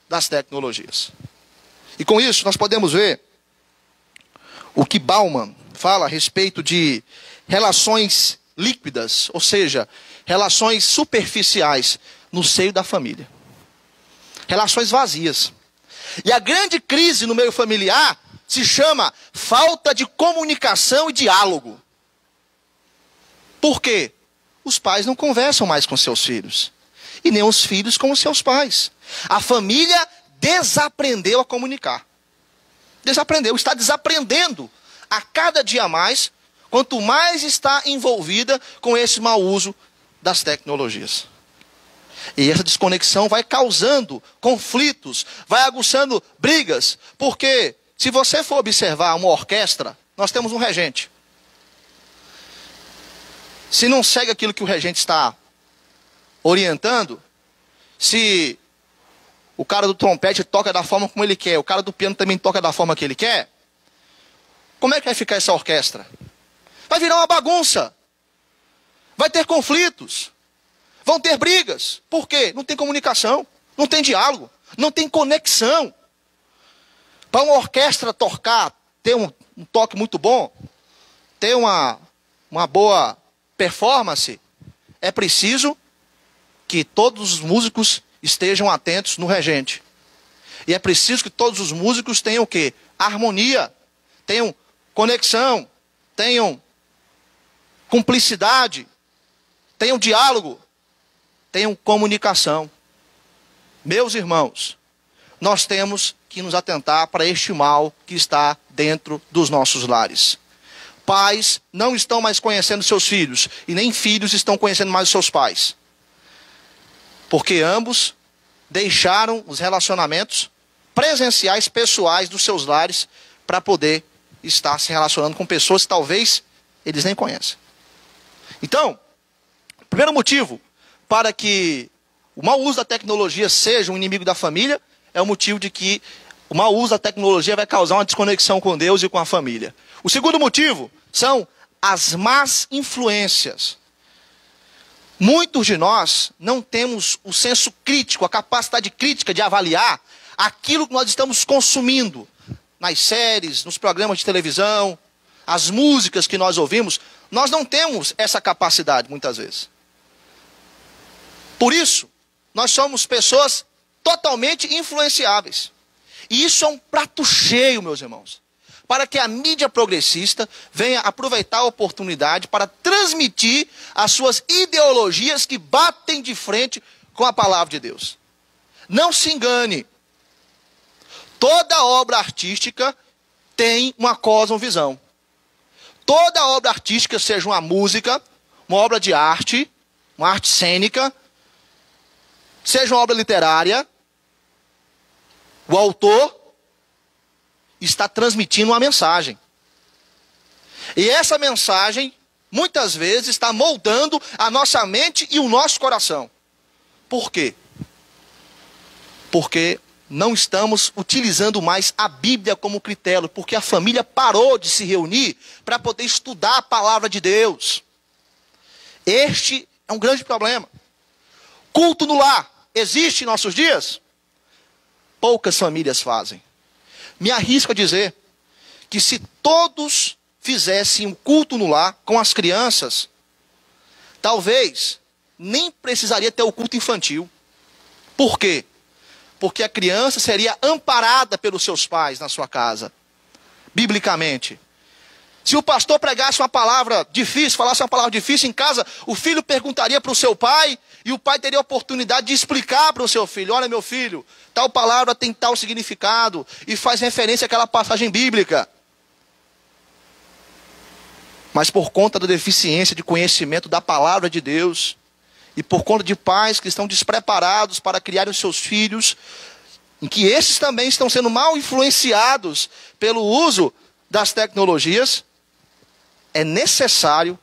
das tecnologias. E com isso nós podemos ver o que Bauman fala a respeito de relações líquidas, ou seja, relações superficiais no seio da família. Relações vazias. E a grande crise no meio familiar se chama falta de comunicação e diálogo. Por quê? Os pais não conversam mais com seus filhos. E nem os filhos com os seus pais. A família desaprendeu a comunicar. Desaprendeu, está desaprendendo a cada dia mais, quanto mais está envolvida com esse mau uso das tecnologias. E essa desconexão vai causando conflitos, vai aguçando brigas, porque se você for observar uma orquestra, nós temos um regente. Se não segue aquilo que o regente está orientando, se o cara do trompete toca da forma como ele quer, o cara do piano também toca da forma que ele quer, como é que vai ficar essa orquestra? Vai virar uma bagunça, vai ter conflitos. Vão ter brigas. Por quê? Não tem comunicação, não tem diálogo, não tem conexão. Para uma orquestra tocar, ter um toque muito bom, ter uma boa performance, é preciso que todos os músicos estejam atentos no regente. E é preciso que todos os músicos tenham o quê? Harmonia, tenham conexão, tenham cumplicidade, tenham diálogo, tenham comunicação. Meus irmãos, nós temos que nos atentar para este mal que está dentro dos nossos lares. Pais não estão mais conhecendo seus filhos, e nem filhos estão conhecendo mais os seus pais. Porque ambos deixaram os relacionamentos presenciais, pessoais dos seus lares, para poder estar se relacionando com pessoas que talvez eles nem conhecem. Então, o primeiro motivo para que o mau uso da tecnologia seja um inimigo da família é o motivo de que o mau uso da tecnologia vai causar uma desconexão com Deus e com a família. O segundo motivo são as más influências. Muitos de nós não temos o senso crítico, a capacidade crítica de avaliar aquilo que nós estamos consumindo nas séries, nos programas de televisão, as músicas que nós ouvimos. Nós não temos essa capacidade muitas vezes. Por isso, nós somos pessoas totalmente influenciáveis. E isso é um prato cheio, meus irmãos, para que a mídia progressista venha aproveitar a oportunidade para transmitir as suas ideologias que batem de frente com a palavra de Deus. Não se engane. Toda obra artística tem uma cosmovisão. Toda obra artística, seja uma música, uma obra de arte, uma arte cênica, seja uma obra literária, o autor está transmitindo uma mensagem. E essa mensagem, muitas vezes, está moldando a nossa mente e o nosso coração. Por quê? Porque não estamos utilizando mais a Bíblia como critério, porque a família parou de se reunir para poder estudar a palavra de Deus. Este é um grande problema. Culto no lar existe em nossos dias? Poucas famílias fazem. Me arrisco a dizer que se todos fizessem um culto no lar com as crianças, talvez nem precisaria ter o culto infantil. Por quê? Porque a criança seria amparada pelos seus pais na sua casa, biblicamente. Se o pastor pregasse uma palavra difícil, falasse uma palavra difícil em casa, o filho perguntaria para o seu pai, e o pai teria a oportunidade de explicar para o seu filho: olha, meu filho, tal palavra tem tal significado, e faz referência àquela passagem bíblica. Mas por conta da deficiência de conhecimento da palavra de Deus, e por conta de pais que estão despreparados para criar os seus filhos, em que esses também estão sendo mal influenciados pelo uso das tecnologias, é necessário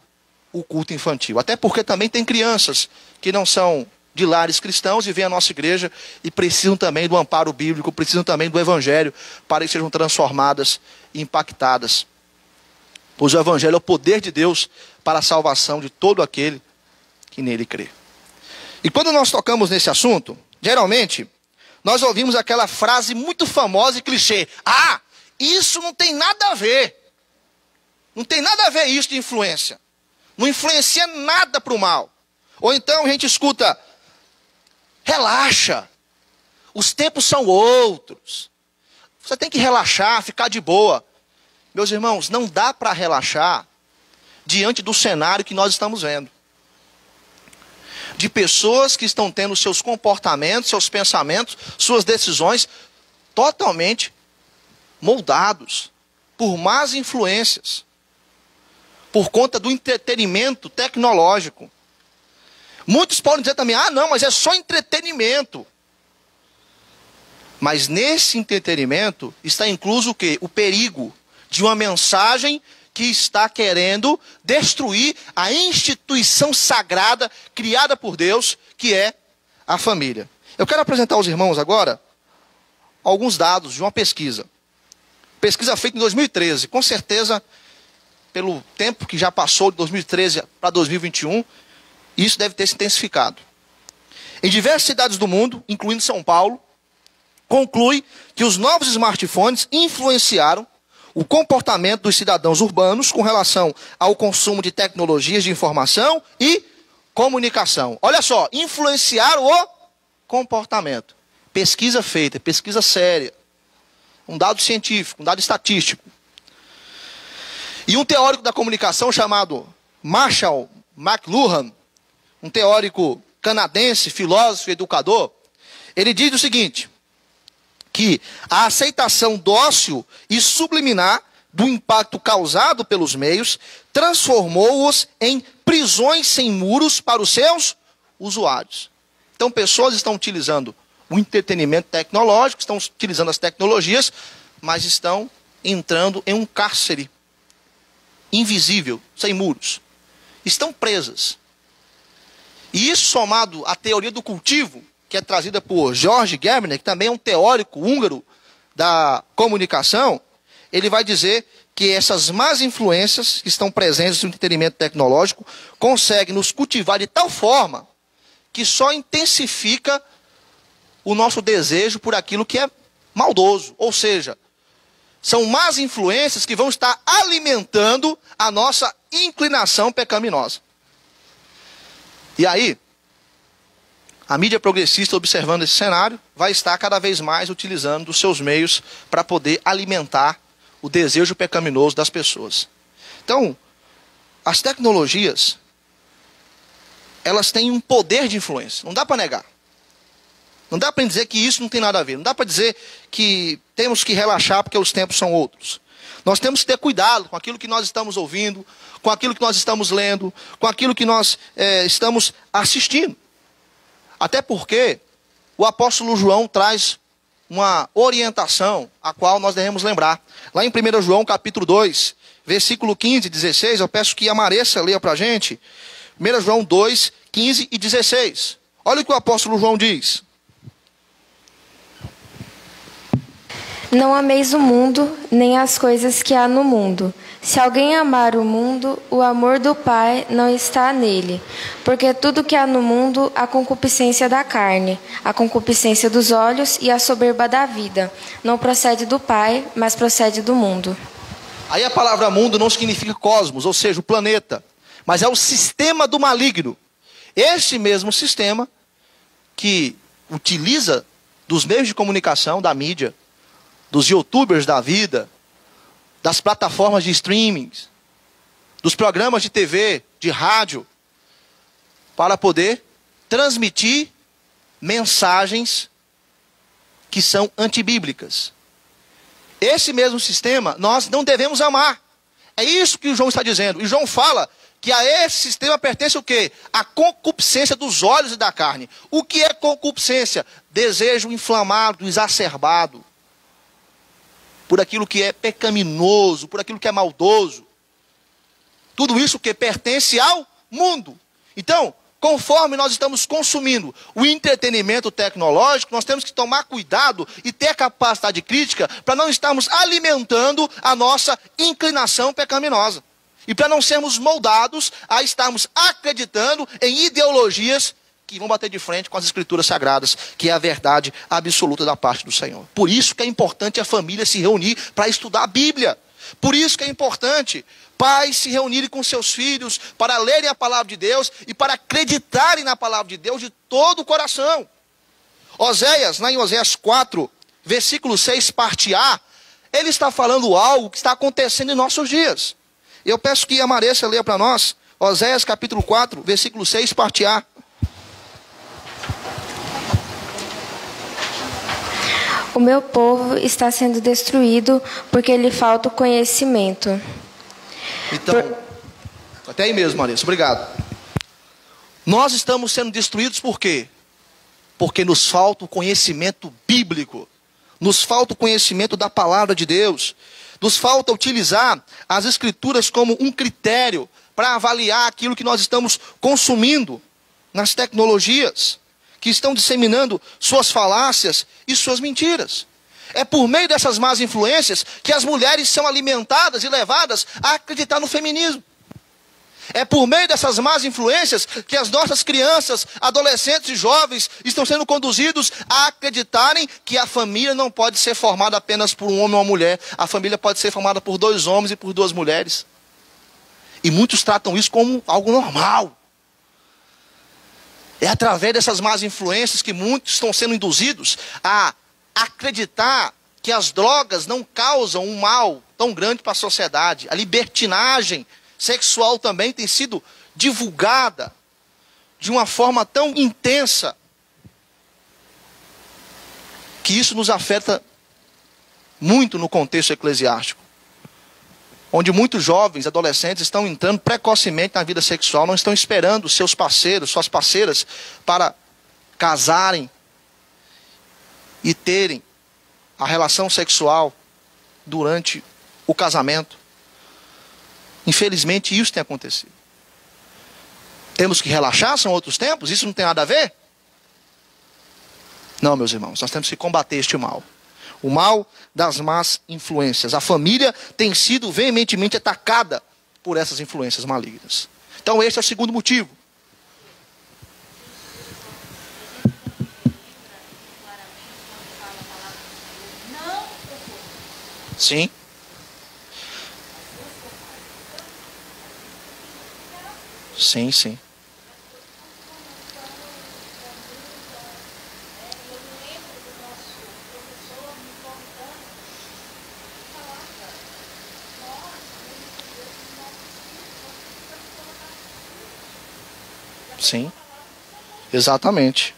o culto infantil. Até porque também tem crianças que não são de lares cristãos e vêm à nossa igreja e precisam também do amparo bíblico, precisam também do evangelho para que sejam transformadas e impactadas. Pois o evangelho é o poder de Deus para a salvação de todo aquele que nele crê. E quando nós tocamos nesse assunto, geralmente, nós ouvimos aquela frase muito famosa e clichê: ah, isso não tem nada a ver. Não tem nada a ver isso de influência. Não influencia nada para o mal. Ou então a gente escuta: relaxa, os tempos são outros. Você tem que relaxar, ficar de boa. Meus irmãos, não dá para relaxar diante do cenário que nós estamos vendo. De pessoas que estão tendo seus comportamentos, seus pensamentos, suas decisões totalmente moldados por más influências, por conta do entretenimento tecnológico. Muitos podem dizer também: ah, não, mas é só entretenimento. Mas nesse entretenimento está incluso o quê? O perigo de uma mensagem que está querendo destruir a instituição sagrada criada por Deus, que é a família. Eu quero apresentar aos irmãos agora alguns dados de uma pesquisa. Pesquisa feita em 2013. Com certeza, pelo tempo que já passou de 2013 para 2021, isso deve ter se intensificado. Em diversas cidades do mundo, incluindo São Paulo, conclui que os novos smartphones influenciaram o comportamento dos cidadãos urbanos com relação ao consumo de tecnologias de informação e comunicação. Olha só, influenciar o comportamento. Pesquisa feita, pesquisa séria. Um dado científico, um dado estatístico. E um teórico da comunicação chamado Marshall McLuhan, um teórico canadense, filósofo e educador, ele diz o seguinte: que a aceitação dócil e subliminar do impacto causado pelos meios transformou-os em prisões sem muros para os seus usuários. Então, pessoas estão utilizando o entretenimento tecnológico, estão utilizando as tecnologias, mas estão entrando em um cárcere invisível, sem muros. Estão presas. E isso somado à teoria do cultivo, que é trazida por George Gerbner, que também é um teórico húngaro da comunicação, ele vai dizer que essas más influências que estão presentes no entretenimento tecnológico conseguem nos cultivar de tal forma que só intensifica o nosso desejo por aquilo que é maldoso. Ou seja, são más influências que vão estar alimentando a nossa inclinação pecaminosa. E aí, a mídia progressista, observando esse cenário, vai estar cada vez mais utilizando dos seus meios para poder alimentar o desejo pecaminoso das pessoas. Então, as tecnologias, elas têm um poder de influência, não dá para negar. Não dá para dizer que isso não tem nada a ver, não dá para dizer que temos que relaxar porque os tempos são outros. Nós temos que ter cuidado com aquilo que nós estamos ouvindo, com aquilo que nós estamos lendo, com aquilo que nós estamos assistindo. Até porque o apóstolo João traz uma orientação a qual nós devemos lembrar. Lá em 1 João capítulo 2, versículo 15 e 16, eu peço que a Maressa leia para a gente. 1 João 2, 15 e 16. Olha o que o apóstolo João diz. Não ameis o mundo, nem as coisas que há no mundo. Se alguém amar o mundo, o amor do Pai não está nele. Porque tudo que há no mundo, a concupiscência da carne, a concupiscência dos olhos e a soberba da vida, não procede do Pai, mas procede do mundo. Aí a palavra mundo não significa cosmos, ou seja, o planeta, mas é o sistema do maligno. Esse mesmo sistema que utiliza dos meios de comunicação, da mídia, dos youtubers da vida, das plataformas de streaming, dos programas de TV, de rádio, para poder transmitir mensagens que são antibíblicas. Esse mesmo sistema nós não devemos amar. É isso que o João está dizendo. E João fala que a esse sistema pertence o quê? A concupiscência dos olhos e da carne. O que é concupiscência? Desejo inflamado, exacerbado por aquilo que é pecaminoso, por aquilo que é maldoso. Tudo isso que pertence ao mundo. Então, conforme nós estamos consumindo o entretenimento tecnológico, nós temos que tomar cuidado e ter capacidade crítica para não estarmos alimentando a nossa inclinação pecaminosa. E para não sermos moldados a estarmos acreditando em ideologias que vão bater de frente com as escrituras sagradas, que é a verdade absoluta da parte do Senhor. Por isso que é importante a família se reunir para estudar a Bíblia. Por isso que é importante pais se reunirem com seus filhos para lerem a palavra de Deus e para acreditarem na palavra de Deus de todo o coração. Oséias, lá em Oséias 4, versículo 6, parte A, ele está falando algo que está acontecendo em nossos dias. Eu peço que a Maressa leia para nós, Oséias capítulo 4, versículo 6, parte A. O meu povo está sendo destruído porque lhe falta o conhecimento. Então, até aí mesmo, Marissa, obrigado. Nós estamos sendo destruídos por quê? Porque nos falta o conhecimento bíblico. Nos falta o conhecimento da palavra de Deus. Nos falta utilizar as escrituras como um critério para avaliar aquilo que nós estamos consumindo nas tecnologias, que estão disseminando suas falácias e suas mentiras. É por meio dessas más influências que as mulheres são alimentadas e levadas a acreditar no feminismo. É por meio dessas más influências que as nossas crianças, adolescentes e jovens estão sendo conduzidos a acreditarem que a família não pode ser formada apenas por um homem ou uma mulher. A família pode ser formada por 2 homens e por 2 mulheres. E muitos tratam isso como algo normal. É através dessas más influências que muitos estão sendo induzidos a acreditar que as drogas não causam um mal tão grande para a sociedade. A libertinagem sexual também tem sido divulgada de uma forma tão intensa que isso nos afeta muito no contexto eclesiástico, onde muitos jovens, adolescentes estão entrando precocemente na vida sexual, não estão esperando seus parceiros, suas parceiras para casarem e terem a relação sexual durante o casamento. Infelizmente, isso tem acontecido. Temos que relaxar, são outros tempos, isso não tem nada a ver? Não, meus irmãos, nós temos que combater este mal. O mal das más influências. A família tem sido veementemente atacada por essas influências malignas. Então, este é o segundo motivo. Sim. Sim, sim. Sim. Exatamente.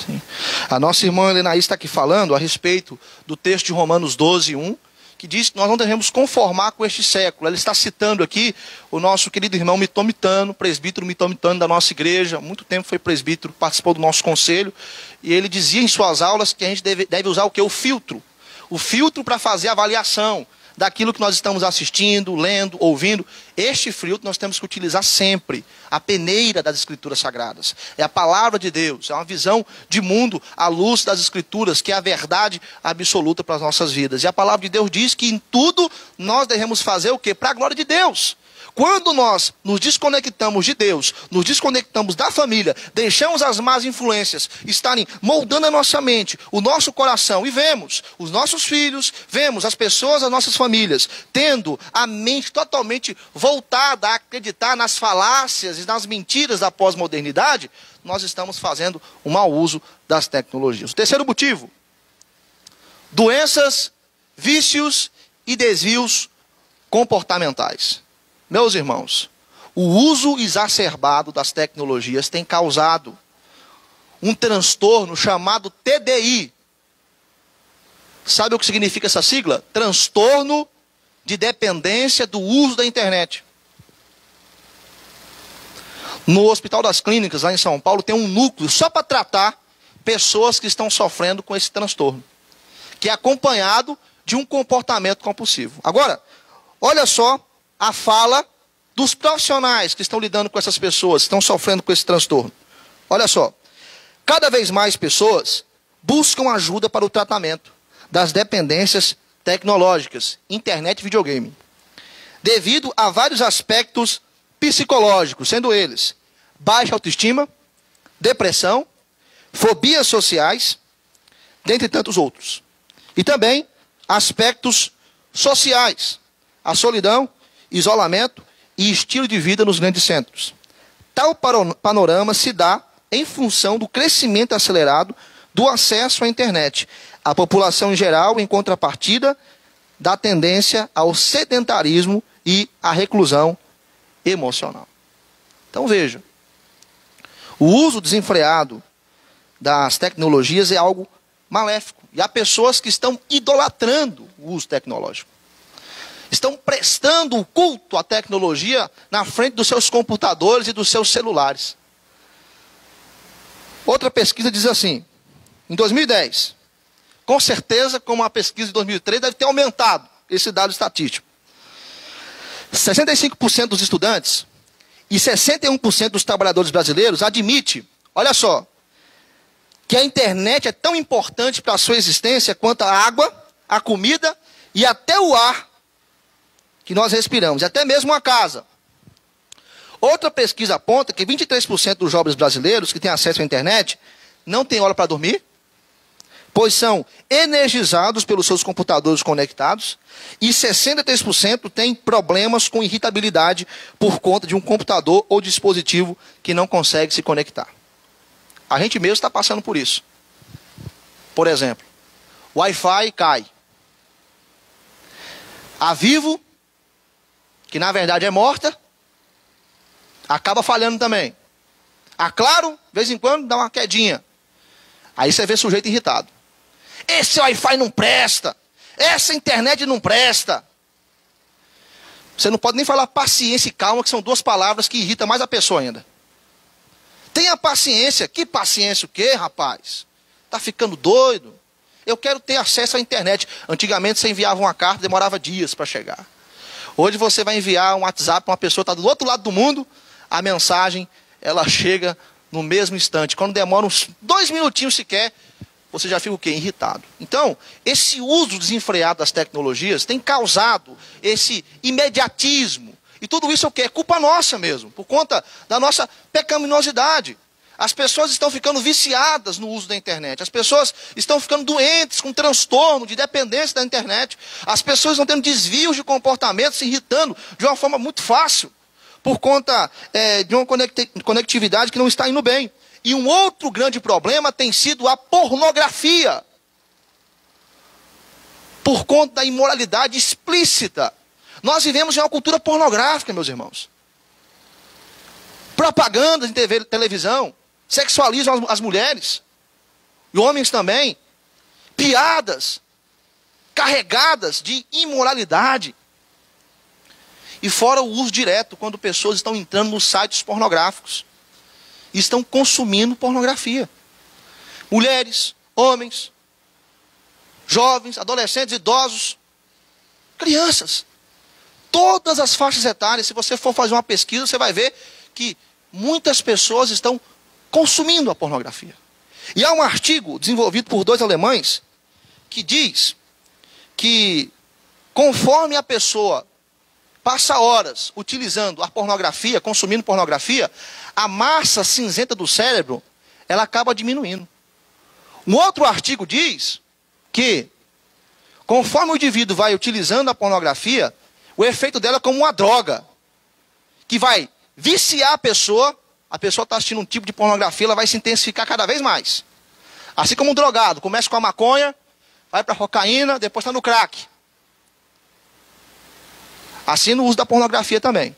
Sim. A nossa irmã Helena está aqui falando a respeito do texto de Romanos 12:1, que diz que nós não devemos conformar com este século. Ela está citando aqui o nosso querido irmão Mitomitano, presbítero Mitomitano da nossa igreja, há muito tempo foi presbítero, participou do nosso conselho, e ele dizia em suas aulas que a gente deve usar o quê? O filtro. O filtro para fazer a avaliação daquilo que nós estamos assistindo, lendo, ouvindo. Este filtro nós temos que utilizar sempre. A peneira das Escrituras Sagradas. É a palavra de Deus. É uma visão de mundo à luz das Escrituras, que é a verdade absoluta para as nossas vidas. E a palavra de Deus diz que em tudo nós devemos fazer o quê? Para a glória de Deus. Quando nós nos desconectamos de Deus, nos desconectamos da família, deixamos as más influências estarem moldando a nossa mente, o nosso coração, e vemos os nossos filhos, vemos as pessoas, as nossas famílias, tendo a mente totalmente voltada a acreditar nas falácias e nas mentiras da pós-modernidade, nós estamos fazendo um mau uso das tecnologias. O terceiro motivo: doenças, vícios e desvios comportamentais. Meus irmãos, o uso exacerbado das tecnologias tem causado um transtorno chamado TDI. Sabe o que significa essa sigla? Transtorno de dependência do uso da internet. No Hospital das Clínicas, lá em São Paulo, tem um núcleo só para tratar pessoas que estão sofrendo com esse transtorno, que é acompanhado de um comportamento compulsivo. Agora, olha só a fala dos profissionais que estão lidando com essas pessoas, que estão sofrendo com esse transtorno. Olha só, cada vez mais pessoas buscam ajuda para o tratamento das dependências tecnológicas, internet e videogame, devido a vários aspectos psicológicos, sendo eles baixa autoestima, depressão, fobias sociais, dentre tantos outros. E também aspectos sociais, a solidão, isolamento e estilo de vida nos grandes centros. Tal panorama se dá em função do crescimento acelerado do acesso à internet. A população em geral, em contrapartida, da tendência ao sedentarismo e à reclusão emocional. Então veja, o uso desenfreado das tecnologias é algo maléfico. E há pessoas que estão idolatrando o uso tecnológico. Estão prestando o culto à tecnologia na frente dos seus computadores e dos seus celulares. Outra pesquisa diz assim, em 2010, com certeza, como a pesquisa de 2003, deve ter aumentado esse dado estatístico. 65% dos estudantes e 61% dos trabalhadores brasileiros admite, olha só, que a internet é tão importante para a sua existência quanto a água, a comida e até o ar que nós respiramos, e até mesmo a casa. Outra pesquisa aponta que 23% dos jovens brasileiros que têm acesso à internet não têm hora para dormir, pois são energizados pelos seus computadores conectados, e 63% têm problemas com irritabilidade por conta de um computador ou dispositivo que não consegue se conectar. A gente mesmo está passando por isso. Por exemplo, o Wi-Fi cai. A Vivo, que na verdade é morta, acaba falhando também. A Claro, de vez em quando, dá uma quedinha. Aí você vê o sujeito irritado. Esse Wi-Fi não presta. Essa internet não presta. Você não pode nem falar paciência e calma, que são duas palavras que irritam mais a pessoa ainda. Tenha paciência. Que paciência o quê, rapaz? Tá ficando doido? eu quero ter acesso à internet. Antigamente você enviava uma carta, demorava dias para chegar. Hoje você vai enviar um WhatsApp para uma pessoa que está do outro lado do mundo, a mensagem, ela chega no mesmo instante. Quando demora uns 2 minutinhos sequer, você já fica o quê? Irritado. Então, esse uso desenfreado das tecnologias tem causado esse imediatismo. E tudo isso é o quê? É culpa nossa mesmo, por conta da nossa pecaminosidade. As pessoas estão ficando viciadas no uso da internet. As pessoas estão ficando doentes, com transtorno de dependência da internet. As pessoas estão tendo desvios de comportamento, se irritando de uma forma muito fácil, por conta de uma conectividade que não está indo bem. E um outro grande problema tem sido a pornografia. Por conta da imoralidade explícita. Nós vivemos em uma cultura pornográfica, meus irmãos. Propagandas em televisão sexualizam as mulheres. E homens também. Piadas carregadas de imoralidade. E fora o uso direto, quando pessoas estão entrando nos sites pornográficos. E estão consumindo pornografia. Mulheres, homens, jovens, adolescentes, idosos, crianças. Todas as faixas etárias, se você for fazer uma pesquisa, você vai ver que muitas pessoas estão consumindo a pornografia. E há um artigo desenvolvido por 2 alemães que diz que conforme a pessoa passa horas utilizando a pornografia, consumindo pornografia, a massa cinzenta do cérebro, ela acaba diminuindo. Um outro artigo diz que conforme o indivíduo vai utilizando a pornografia, o efeito dela é como uma droga, que vai viciar a pessoa está assistindo um tipo de pornografia, ela vai se intensificar cada vez mais. Assim como um drogado, começa com a maconha, vai para a cocaína, depois está no crack. Assim no uso da pornografia também.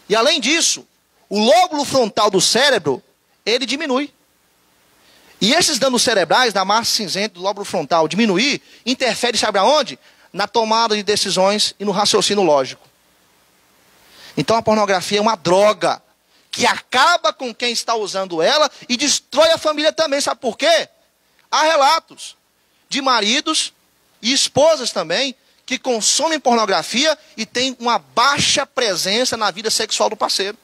E além disso, o lóbulo frontal do cérebro, ele diminui. E esses danos cerebrais, da massa cinzenta do lóbulo frontal diminuir, interfere, sabe aonde? Na tomada de decisões e no raciocínio lógico. Então a pornografia é uma droga que acaba com quem está usando ela e destrói a família também. Sabe por quê? Há relatos de maridos e esposas também que consomem pornografia e têm uma baixa presença na vida sexual do parceiro.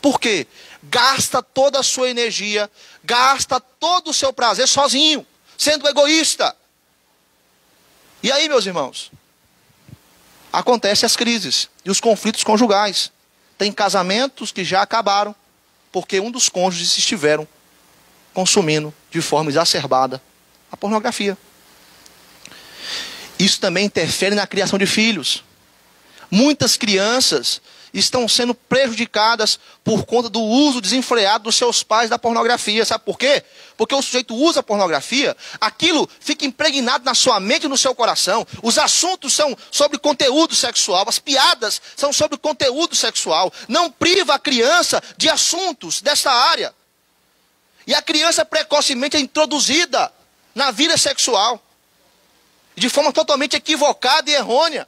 Por quê? Gasta toda a sua energia, gasta todo o seu prazer sozinho, sendo egoísta. E aí, meus irmãos, acontecem as crises e os conflitos conjugais. Tem casamentos que já acabaram porque um dos cônjuges estiveram consumindo de forma exacerbada a pornografia. Isso também interfere na criação de filhos. Muitas crianças estão sendo prejudicadas por conta do uso desenfreado dos seus pais da pornografia. Sabe por quê? Porque o sujeito usa a pornografia, aquilo fica impregnado na sua mente e no seu coração. Os assuntos são sobre conteúdo sexual, as piadas são sobre conteúdo sexual. Não priva a criança de assuntos dessa área. E a criança precocemente é introduzida na vida sexual, de forma totalmente equivocada e errônea.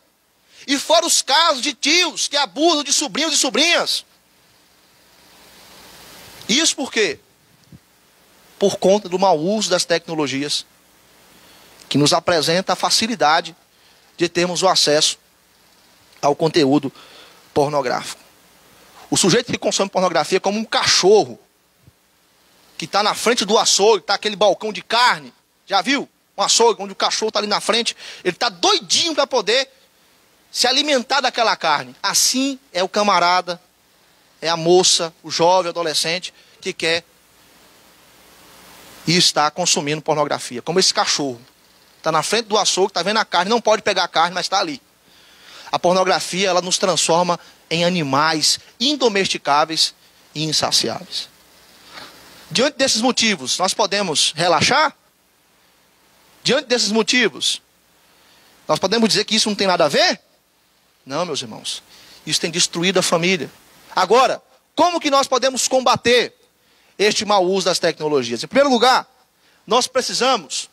E fora os casos de tios que abusam de sobrinhos e sobrinhas. Isso por quê? Por conta do mau uso das tecnologias, que nos apresenta a facilidade de termos o acesso ao conteúdo pornográfico. O sujeito que consome pornografia é como um cachorro que está na frente do açougue, está aquele balcão de carne. Já viu? Um açougue onde o cachorro está ali na frente, ele está doidinho para poder se alimentar daquela carne. Assim é o camarada, é a moça, o jovem, o adolescente que quer e está consumindo pornografia. Como esse cachorro. Está na frente do açougue, está vendo a carne, não pode pegar a carne, mas está ali. A pornografia, ela nos transforma em animais indomesticáveis e insaciáveis. Diante desses motivos, nós podemos relaxar? Diante desses motivos, nós podemos dizer que isso não tem nada a ver? Não, meus irmãos. Isso tem destruído a família. Agora, como que nós podemos combater este mau uso das tecnologias? Em primeiro lugar, nós precisamos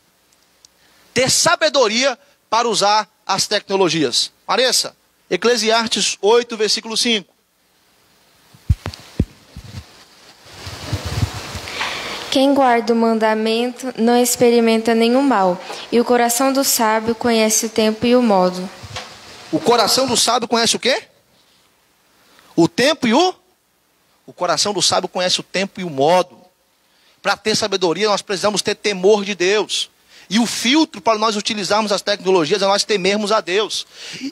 ter sabedoria para usar as tecnologias. Maressa, Eclesiastes 8, versículo 5. Quem guarda o mandamento não experimenta nenhum mal, e o coração do sábio conhece o tempo e o modo. O coração do sábio conhece o quê? O tempo e o... O coração do sábio conhece o tempo e o modo. Para ter sabedoria, nós precisamos ter temor de Deus. E o filtro para nós utilizarmos as tecnologias é nós temermos a Deus.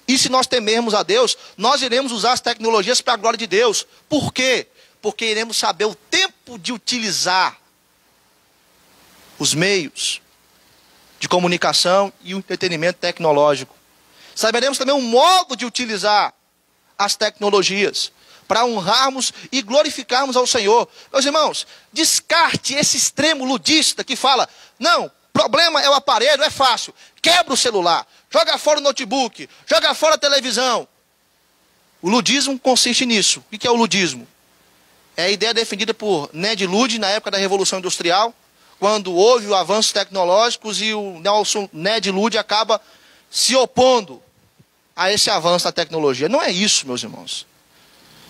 E se nós temermos a Deus, nós iremos usar as tecnologias para a glória de Deus. Por quê? Porque iremos saber o tempo de utilizar os meios de comunicação e o entretenimento tecnológico. Saberemos também o modo de utilizar as tecnologias para honrarmos e glorificarmos ao Senhor. Meus irmãos, descarte esse extremo ludista que fala, não, problema é o aparelho, é fácil. Quebra o celular, joga fora o notebook, joga fora a televisão. O ludismo consiste nisso. O que é o ludismo? É a ideia defendida por Ned Ludd na época da Revolução Industrial, quando houve avanços tecnológicos e o Ned Ludd acaba se opondo a esse avanço da tecnologia. Não é isso, meus irmãos.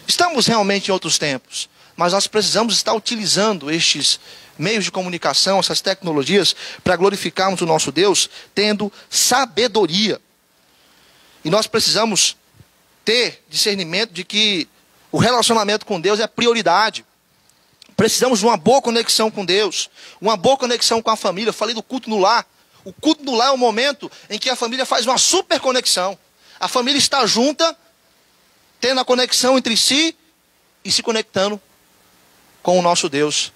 Estamos realmente em outros tempos, mas nós precisamos estar utilizando estes meios de comunicação, essas tecnologias, para glorificarmos o nosso Deus, tendo sabedoria. E nós precisamos ter discernimento de que o relacionamento com Deus é prioridade. Precisamos de uma boa conexão com Deus, uma boa conexão com a família. Eu falei do culto no lar. O culto no lar é um momento em que a família faz uma super conexão. A família está junta, tendo a conexão entre si e se conectando com o nosso Deus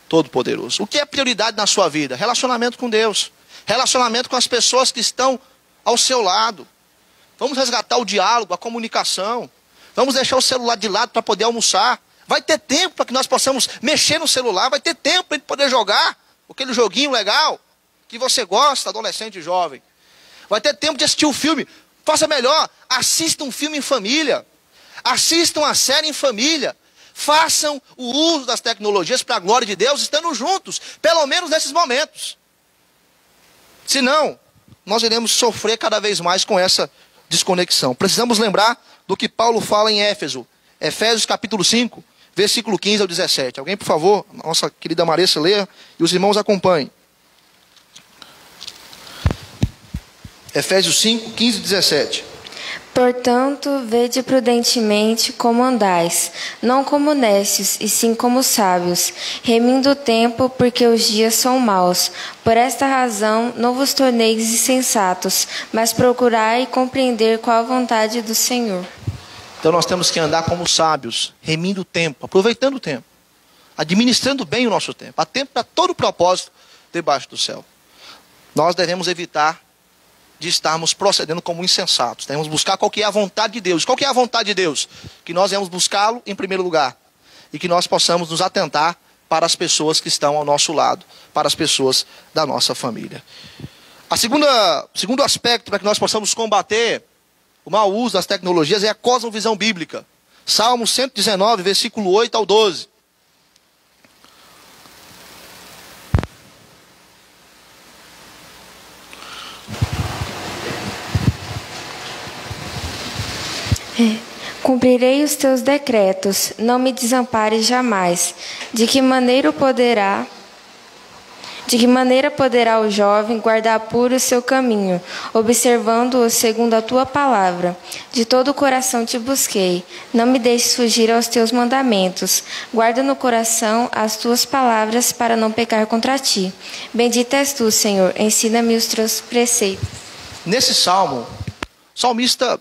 Todo-Poderoso. O que é prioridade na sua vida? Relacionamento com Deus. Relacionamento com as pessoas que estão ao seu lado. Vamos resgatar o diálogo, a comunicação. Vamos deixar o celular de lado para poder almoçar. Vai ter tempo para que nós possamos mexer no celular. Vai ter tempo para a gente poder jogar aquele joguinho legal que você gosta, adolescente e jovem. Vai ter tempo de assistir um filme. Faça melhor, assista um filme em família. Assistam a série em família. Façam o uso das tecnologias para a glória de Deus, estando juntos, pelo menos nesses momentos. Senão, nós iremos sofrer cada vez mais com essa desconexão. Precisamos lembrar do que Paulo fala em Éfeso. Efésios capítulo 5, versículo 15 ao 17. Alguém, por favor, nossa querida Marissa, leia e os irmãos acompanhem. Efésios 5, 15 e 17. Portanto, vede prudentemente como andais, não como necios, e sim como sábios, remindo o tempo, porque os dias são maus. Por esta razão, não vos torneis insensatos, mas procurai compreender qual a vontade do Senhor. Então nós temos que andar como sábios, remindo o tempo, aproveitando o tempo, administrando bem o nosso tempo. Há tempo para todo propósito debaixo do céu. Nós devemos evitar de estarmos procedendo como insensatos. Devemos buscar qual que é a vontade de Deus. Qual que é a vontade de Deus? Que nós devemos buscá-lo em primeiro lugar. E que nós possamos nos atentar para as pessoas que estão ao nosso lado, para as pessoas da nossa família. Segundo aspecto para que nós possamos combater o mau uso das tecnologias é a cosmovisão bíblica. Salmo 119, versículo 8 ao 12. Cumprirei os teus decretos, não me desampares jamais. De que maneira poderá o jovem guardar puro o seu caminho, observando-o segundo a tua palavra? De todo o coração te busquei, não me deixes fugir aos teus mandamentos. Guarda no coração as tuas palavras para não pecar contra ti. Bendito és tu, Senhor, ensina-me os teus preceitos. Nesse salmo, o salmista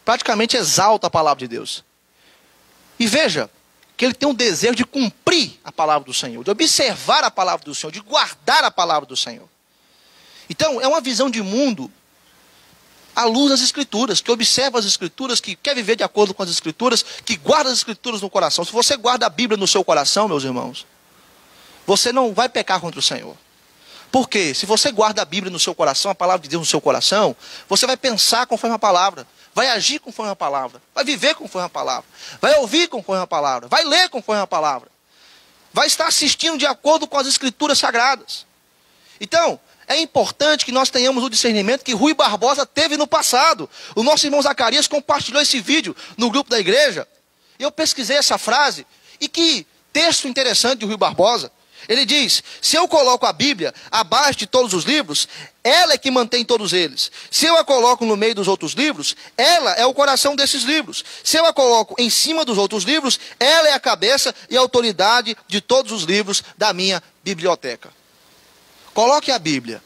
praticamente exalta a palavra de Deus. E veja que ele tem um desejo de cumprir a palavra do Senhor, de observar a palavra do Senhor, de guardar a palavra do Senhor. Então, é uma visão de mundo à luz das Escrituras, que observa as Escrituras, que quer viver de acordo com as Escrituras, que guarda as Escrituras no coração. Se você guarda a Bíblia no seu coração, meus irmãos, você não vai pecar contra o Senhor. Por quê? Se você guarda a Bíblia no seu coração, a palavra de Deus no seu coração, você vai pensar conforme a palavra, vai agir conforme a palavra, vai viver conforme a palavra, vai ouvir conforme a palavra, vai ler conforme a palavra, vai estar assistindo de acordo com as Escrituras sagradas. Então, é importante que nós tenhamos o discernimento que Rui Barbosa teve no passado. O nosso irmão Zacarias compartilhou esse vídeo no grupo da igreja. Eu pesquisei essa frase, e que texto interessante de Rui Barbosa. Ele diz, se eu coloco a Bíblia abaixo de todos os livros, ela é que mantém todos eles. Se eu a coloco no meio dos outros livros, ela é o coração desses livros. Se eu a coloco em cima dos outros livros, ela é a cabeça e a autoridade de todos os livros da minha biblioteca. Coloque a Bíblia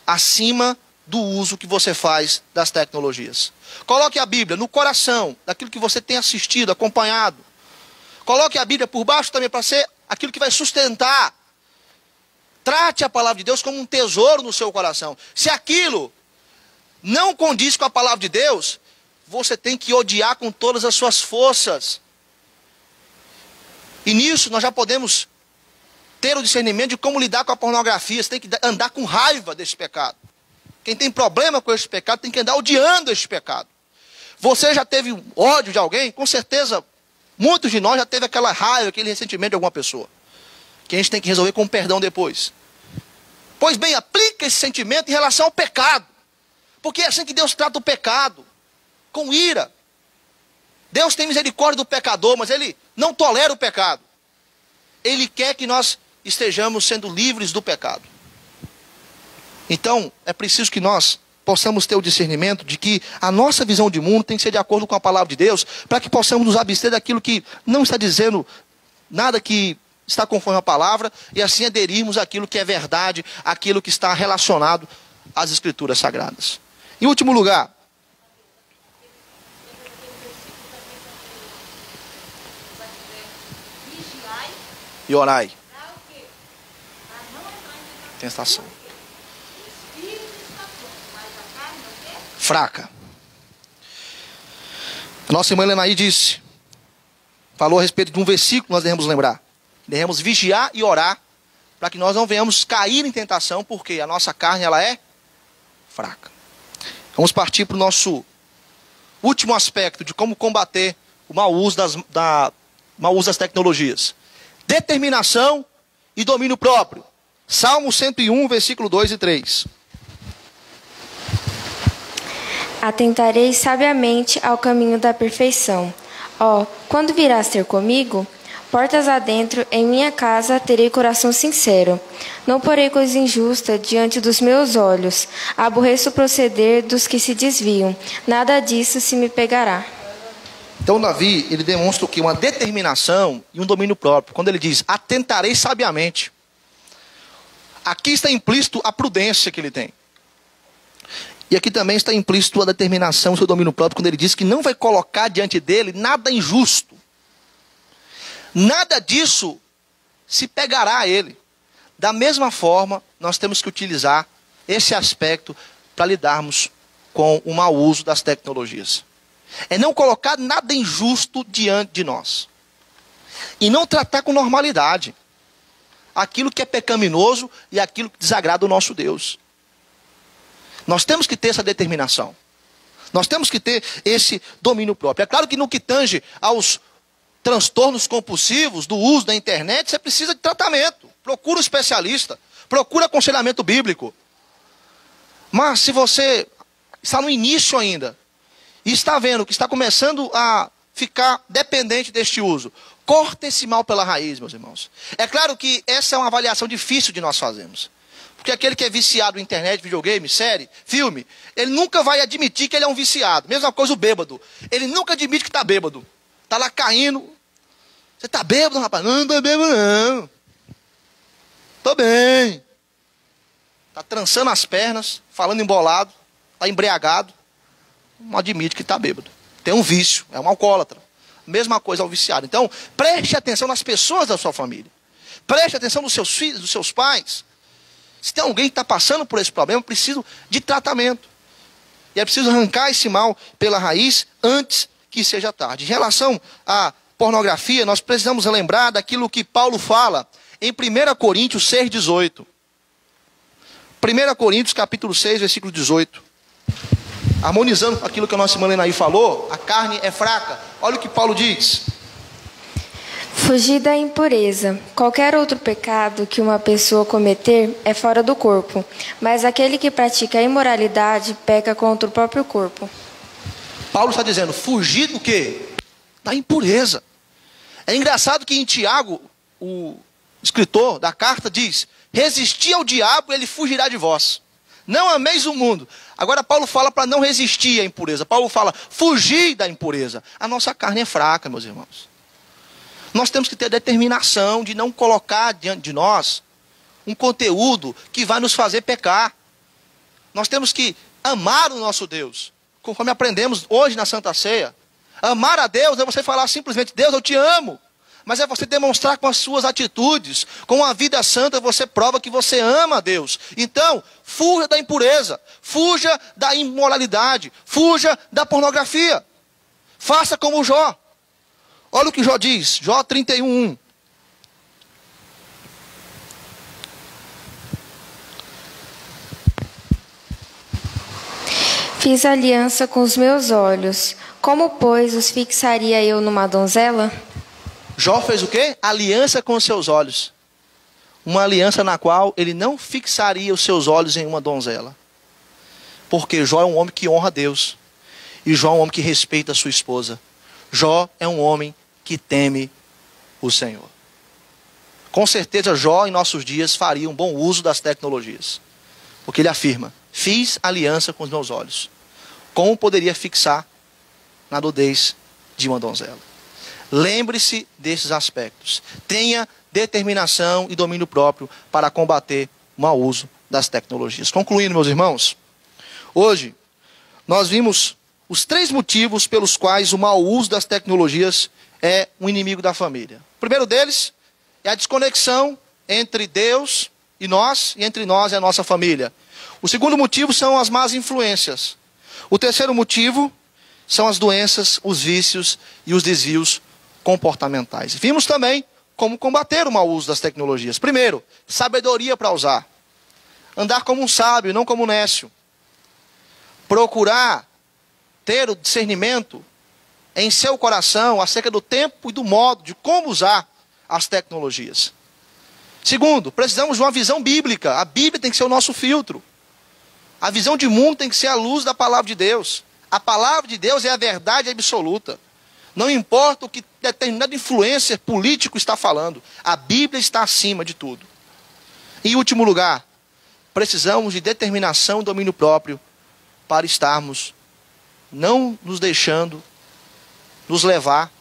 acima do uso que você faz das tecnologias. Coloque a Bíblia no coração daquilo que você tem assistido, acompanhado. Coloque a Bíblia por baixo também para ser aquilo que vai sustentar. Trate a palavra de Deus como um tesouro no seu coração. Se aquilo não condiz com a palavra de Deus, você tem que odiar com todas as suas forças. E nisso nós já podemos ter o discernimento de como lidar com a pornografia. Você tem que andar com raiva desse pecado. Quem tem problema com esse pecado tem que andar odiando esse pecado. Você já teve ódio de alguém? Com certeza, muitos de nós já teve aquela raiva, aquele ressentimento de alguma pessoa. Que a gente tem que resolver com perdão depois. Pois bem, aplica esse sentimento em relação ao pecado. Porque é assim que Deus trata o pecado. Com ira. Deus tem misericórdia do pecador, mas Ele não tolera o pecado. Ele quer que nós estejamos sendo livres do pecado. Então, é preciso que nós possamos ter o discernimento de que a nossa visão de mundo tem que ser de acordo com a palavra de Deus, para que possamos nos abster daquilo que não está dizendo nada que está conforme a palavra, e assim aderirmos àquilo que é verdade, àquilo que está relacionado às Escrituras Sagradas. Em último lugar, e orai. Tentação. Fraca. A nossa irmã Helena disse, falou a respeito de um versículo que nós devemos lembrar. Devemos vigiar e orar para que nós não venhamos cair em tentação, porque a nossa carne ela é fraca. Vamos partir para o nosso último aspecto de como combater o mau uso das tecnologias. Determinação e domínio próprio. Salmo 101, versículo 2 e 3. Atentarei sabiamente ao caminho da perfeição. Ó, quando virás ter comigo, portas adentro, em minha casa terei coração sincero. Não porei coisa injusta diante dos meus olhos. Aborreço o proceder dos que se desviam. Nada disso se me pegará. Então Davi, ele demonstra o quê? Uma determinação e um domínio próprio. Quando ele diz, atentarei sabiamente. Aqui está implícito a prudência que ele tem. E aqui também está implícito a determinação, o seu domínio próprio, quando ele diz que não vai colocar diante dele nada injusto. Nada disso se pegará a ele. Da mesma forma, nós temos que utilizar esse aspecto para lidarmos com o mau uso das tecnologias. É não colocar nada injusto diante de nós. E não tratar com normalidade aquilo que é pecaminoso e aquilo que desagrada o nosso Deus. Nós temos que ter essa determinação. Nós temos que ter esse domínio próprio. É claro que no que tange aos transtornos compulsivos do uso da internet, você precisa de tratamento. Procura um especialista. Procura aconselhamento bíblico. Mas se você está no início ainda e está vendo que está começando a ficar dependente deste uso, corta esse mal pela raiz, meus irmãos. É claro que essa é uma avaliação difícil de nós fazermos. Porque aquele que é viciado em internet, videogame, série, filme, ele nunca vai admitir que ele é um viciado. Mesma coisa o bêbado. Ele nunca admite que está bêbado. Está lá caindo. Você está bêbado, rapaz? Não estou bêbado, não. Estou bem. Está trançando as pernas, falando embolado, está embriagado. Não admite que está bêbado. Tem um vício, é um alcoólatra. Mesma coisa ao viciado. Então, preste atenção nas pessoas da sua família. Preste atenção nos seus filhos, dos seus pais. Se tem alguém que está passando por esse problema, precisa de tratamento. E é preciso arrancar esse mal pela raiz antes que seja tarde. Em relação à pornografia, nós precisamos lembrar daquilo que Paulo fala em 1 Coríntios 6,18. 1 Coríntios capítulo 6, versículo 18. Harmonizando com aquilo que a nossa irmã Lenaí falou, a carne é fraca. Olha o que Paulo diz. Fugir da impureza. Qualquer outro pecado que uma pessoa cometer é fora do corpo, mas aquele que pratica a imoralidade peca contra o próprio corpo. Paulo está dizendo, fugir do quê? Da impureza. É engraçado que em Tiago, o escritor da carta, diz: resistir ao diabo, ele fugirá de vós. Não ameis o mundo. Agora Paulo fala para não resistir à impureza. Paulo fala, fugir da impureza. A nossa carne é fraca, meus irmãos. Nós temos que ter a determinação de não colocar diante de nós um conteúdo que vai nos fazer pecar. Nós temos que amar o nosso Deus, conforme aprendemos hoje na Santa Ceia. Amar a Deus é você falar simplesmente, Deus, eu te amo. Mas é você demonstrar com as suas atitudes, com a vida santa, você prova que você ama a Deus. Então, fuja da impureza, fuja da imoralidade, fuja da pornografia. Faça como Jó. Olha o que Jó diz, Jó 31:1. Fiz aliança com os meus olhos. Como, pois, os fixaria eu numa donzela? Jó fez o quê? Aliança com os seus olhos. Uma aliança na qual ele não fixaria os seus olhos em uma donzela. Porque Jó é um homem que honra a Deus. E Jó é um homem que respeita a sua esposa. Jó é um homem que teme o Senhor. Com certeza Jó em nossos dias faria um bom uso das tecnologias. Porque ele afirma, fiz aliança com os meus olhos. Como poderia fixar na nudez de uma donzela? Lembre-se desses aspectos. Tenha determinação e domínio próprio para combater o mau uso das tecnologias. Concluindo, meus irmãos, hoje nós vimos os 3 motivos pelos quais o mau uso das tecnologias é um inimigo da família. O primeiro deles é a desconexão entre Deus e nós, e entre nós e a nossa família. O segundo motivo são as más influências. O terceiro motivo são as doenças, os vícios e os desvios comportamentais. Vimos também como combater o mau uso das tecnologias. Primeiro, sabedoria para usar. Andar como um sábio, não como um nécio. Procurar ter o discernimento em seu coração acerca do tempo e do modo de como usar as tecnologias. Segundo, precisamos de uma visão bíblica. A Bíblia tem que ser o nosso filtro. A visão de mundo tem que ser a luz da palavra de Deus. A palavra de Deus é a verdade absoluta. Não importa o que determinado influencer político está falando. A Bíblia está acima de tudo. Em último lugar, precisamos de determinação e domínio próprio para estarmos não nos deixando nos levar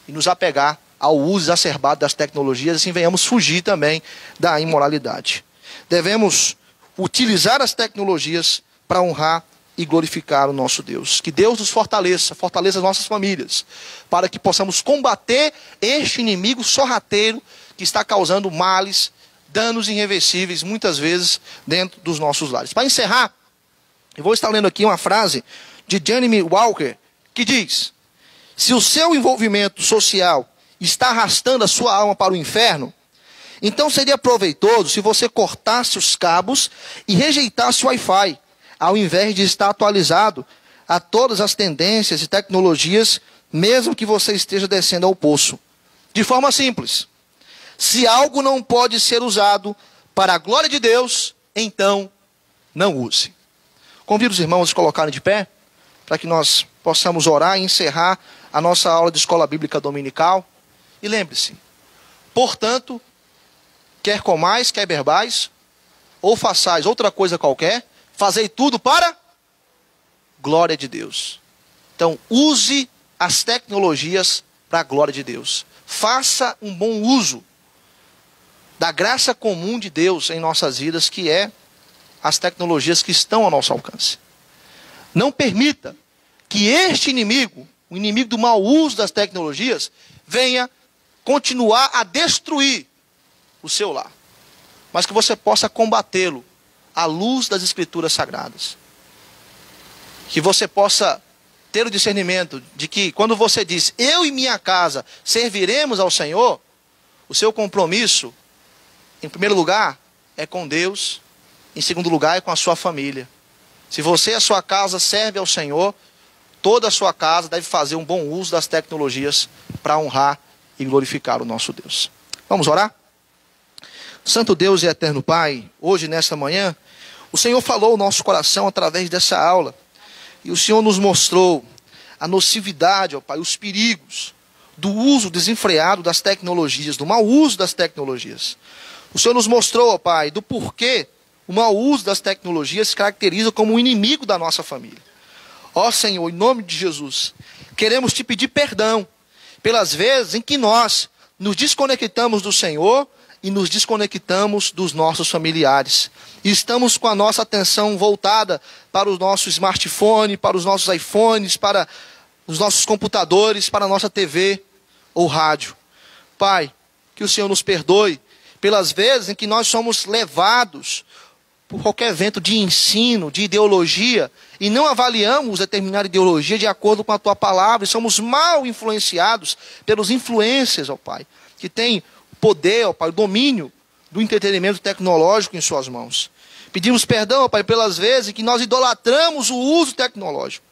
e nos apegar ao uso exacerbado das tecnologias, assim venhamos fugir também da imoralidade. Devemos utilizar as tecnologias para honrar e glorificar o nosso Deus. Que Deus nos fortaleça, fortaleça as nossas famílias, para que possamos combater este inimigo sorrateiro que está causando males, danos irreversíveis, muitas vezes, dentro dos nossos lares. Para encerrar, eu vou estar lendo aqui uma frase de Jeremy Walker, que diz: se o seu envolvimento social está arrastando a sua alma para o inferno, então seria proveitoso se você cortasse os cabos e rejeitasse o Wi-Fi, ao invés de estar atualizado a todas as tendências e tecnologias, mesmo que você esteja descendo ao poço. De forma simples, se algo não pode ser usado para a glória de Deus, então não use. Convido os irmãos a se colocarem de pé, para que nós possamos orar e encerrar a nossa aula de escola bíblica dominical. E lembre-se, portanto, quer comais, quer bebais, ou façais outra coisa qualquer, fazei tudo para glória de Deus. Então, use as tecnologias para a glória de Deus. Faça um bom uso da graça comum de Deus em nossas vidas, que é as tecnologias que estão ao nosso alcance. Não permita que este inimigo, o inimigo do mau uso das tecnologias, venha continuar a destruir o seu lar, mas que você possa combatê-lo à luz das Escrituras Sagradas. Que você possa ter o discernimento de que quando você diz, eu e minha casa serviremos ao Senhor, o seu compromisso, em primeiro lugar, é com Deus, em segundo lugar, é com a sua família. Se você e a sua casa serve ao Senhor, toda a sua casa deve fazer um bom uso das tecnologias para honrar e glorificar o nosso Deus. Vamos orar? Santo Deus e eterno Pai, hoje nesta manhã, o Senhor falou ao nosso coração através dessa aula. E o Senhor nos mostrou a nocividade, ó Pai, os perigos do uso desenfreado das tecnologias, do mau uso das tecnologias. O Senhor nos mostrou, ó Pai, do porquê o mau uso das tecnologias se caracteriza como um inimigo da nossa família. Ó Senhor, em nome de Jesus, queremos te pedir perdão pelas vezes em que nós nos desconectamos do Senhor e nos desconectamos dos nossos familiares. E estamos com a nossa atenção voltada para o nosso smartphone, para os nossos iPhones, para os nossos computadores, para a nossa TV ou rádio. Pai, que o Senhor nos perdoe pelas vezes em que nós somos levados por qualquer evento de ensino, de ideologia, e não avaliamos determinada ideologia de acordo com a Tua palavra, e somos mal influenciados pelos influencers, ó Pai, que tem poder, ó Pai, o domínio do entretenimento tecnológico em suas mãos. Pedimos perdão, ó Pai, pelas vezes que nós idolatramos o uso tecnológico.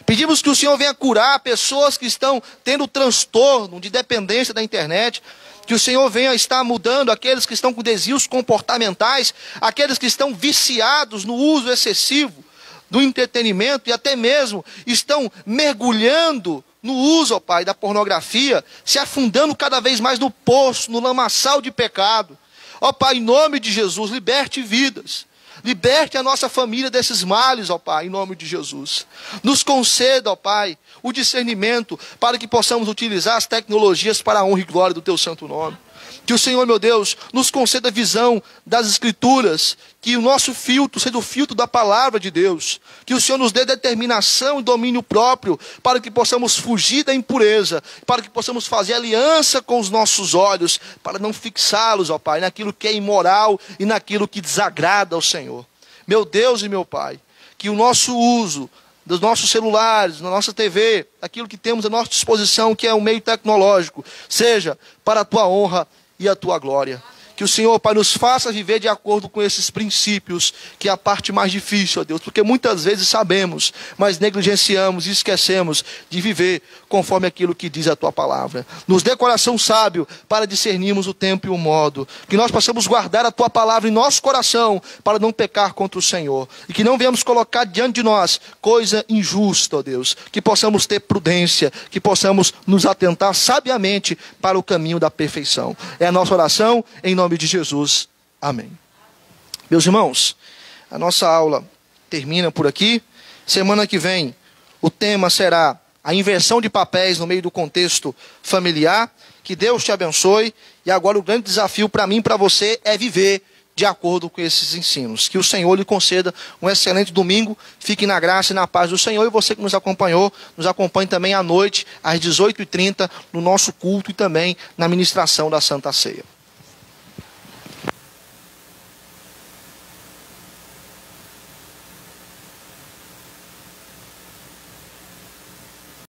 Pedimos que o Senhor venha curar pessoas que estão tendo transtorno de dependência da internet, que o Senhor venha estar mudando aqueles que estão com desvios comportamentais, aqueles que estão viciados no uso excessivo do entretenimento e até mesmo estão mergulhando no uso, ó Pai, da pornografia, se afundando cada vez mais no poço, no lamaçal de pecado. Ó Pai, em nome de Jesus, liberte vidas. Liberte a nossa família desses males, ó Pai, em nome de Jesus. Nos conceda, ó Pai, o discernimento para que possamos utilizar as tecnologias para a honra e glória do Teu santo nome. Que o Senhor, meu Deus, nos conceda a visão das Escrituras, que o nosso filtro seja o filtro da palavra de Deus. Que o Senhor nos dê determinação e domínio próprio para que possamos fugir da impureza, para que possamos fazer aliança com os nossos olhos, para não fixá-los, ó Pai, naquilo que é imoral e naquilo que desagrada ao Senhor. Meu Deus e meu Pai, que o nosso uso dos nossos celulares, na nossa TV, aquilo que temos à nossa disposição, que é um meio tecnológico, seja para a Tua honra e a Tua glória. Que o Senhor, Pai, nos faça viver de acordo com esses princípios, que é a parte mais difícil, ó Deus, porque muitas vezes sabemos, mas negligenciamos e esquecemos de viver conforme aquilo que diz a Tua palavra. Nos dê coração sábio para discernirmos o tempo e o modo, que nós possamos guardar a Tua palavra em nosso coração para não pecar contra o Senhor, e que não venhamos colocar diante de nós coisa injusta, ó Deus, que possamos ter prudência, que possamos nos atentar sabiamente para o caminho da perfeição. É a nossa oração em nome de Jesus. Amém. Meus irmãos, a nossa aula termina por aqui. Semana que vem, o tema será a inversão de papéis no meio do contexto familiar. Que Deus te abençoe. E agora o grande desafio para mim e para você é viver de acordo com esses ensinos. Que o Senhor lhe conceda um excelente domingo. Fique na graça e na paz do Senhor. E você que nos acompanhou, nos acompanhe também à noite, às 18h30, no nosso culto e também na ministração da Santa Ceia.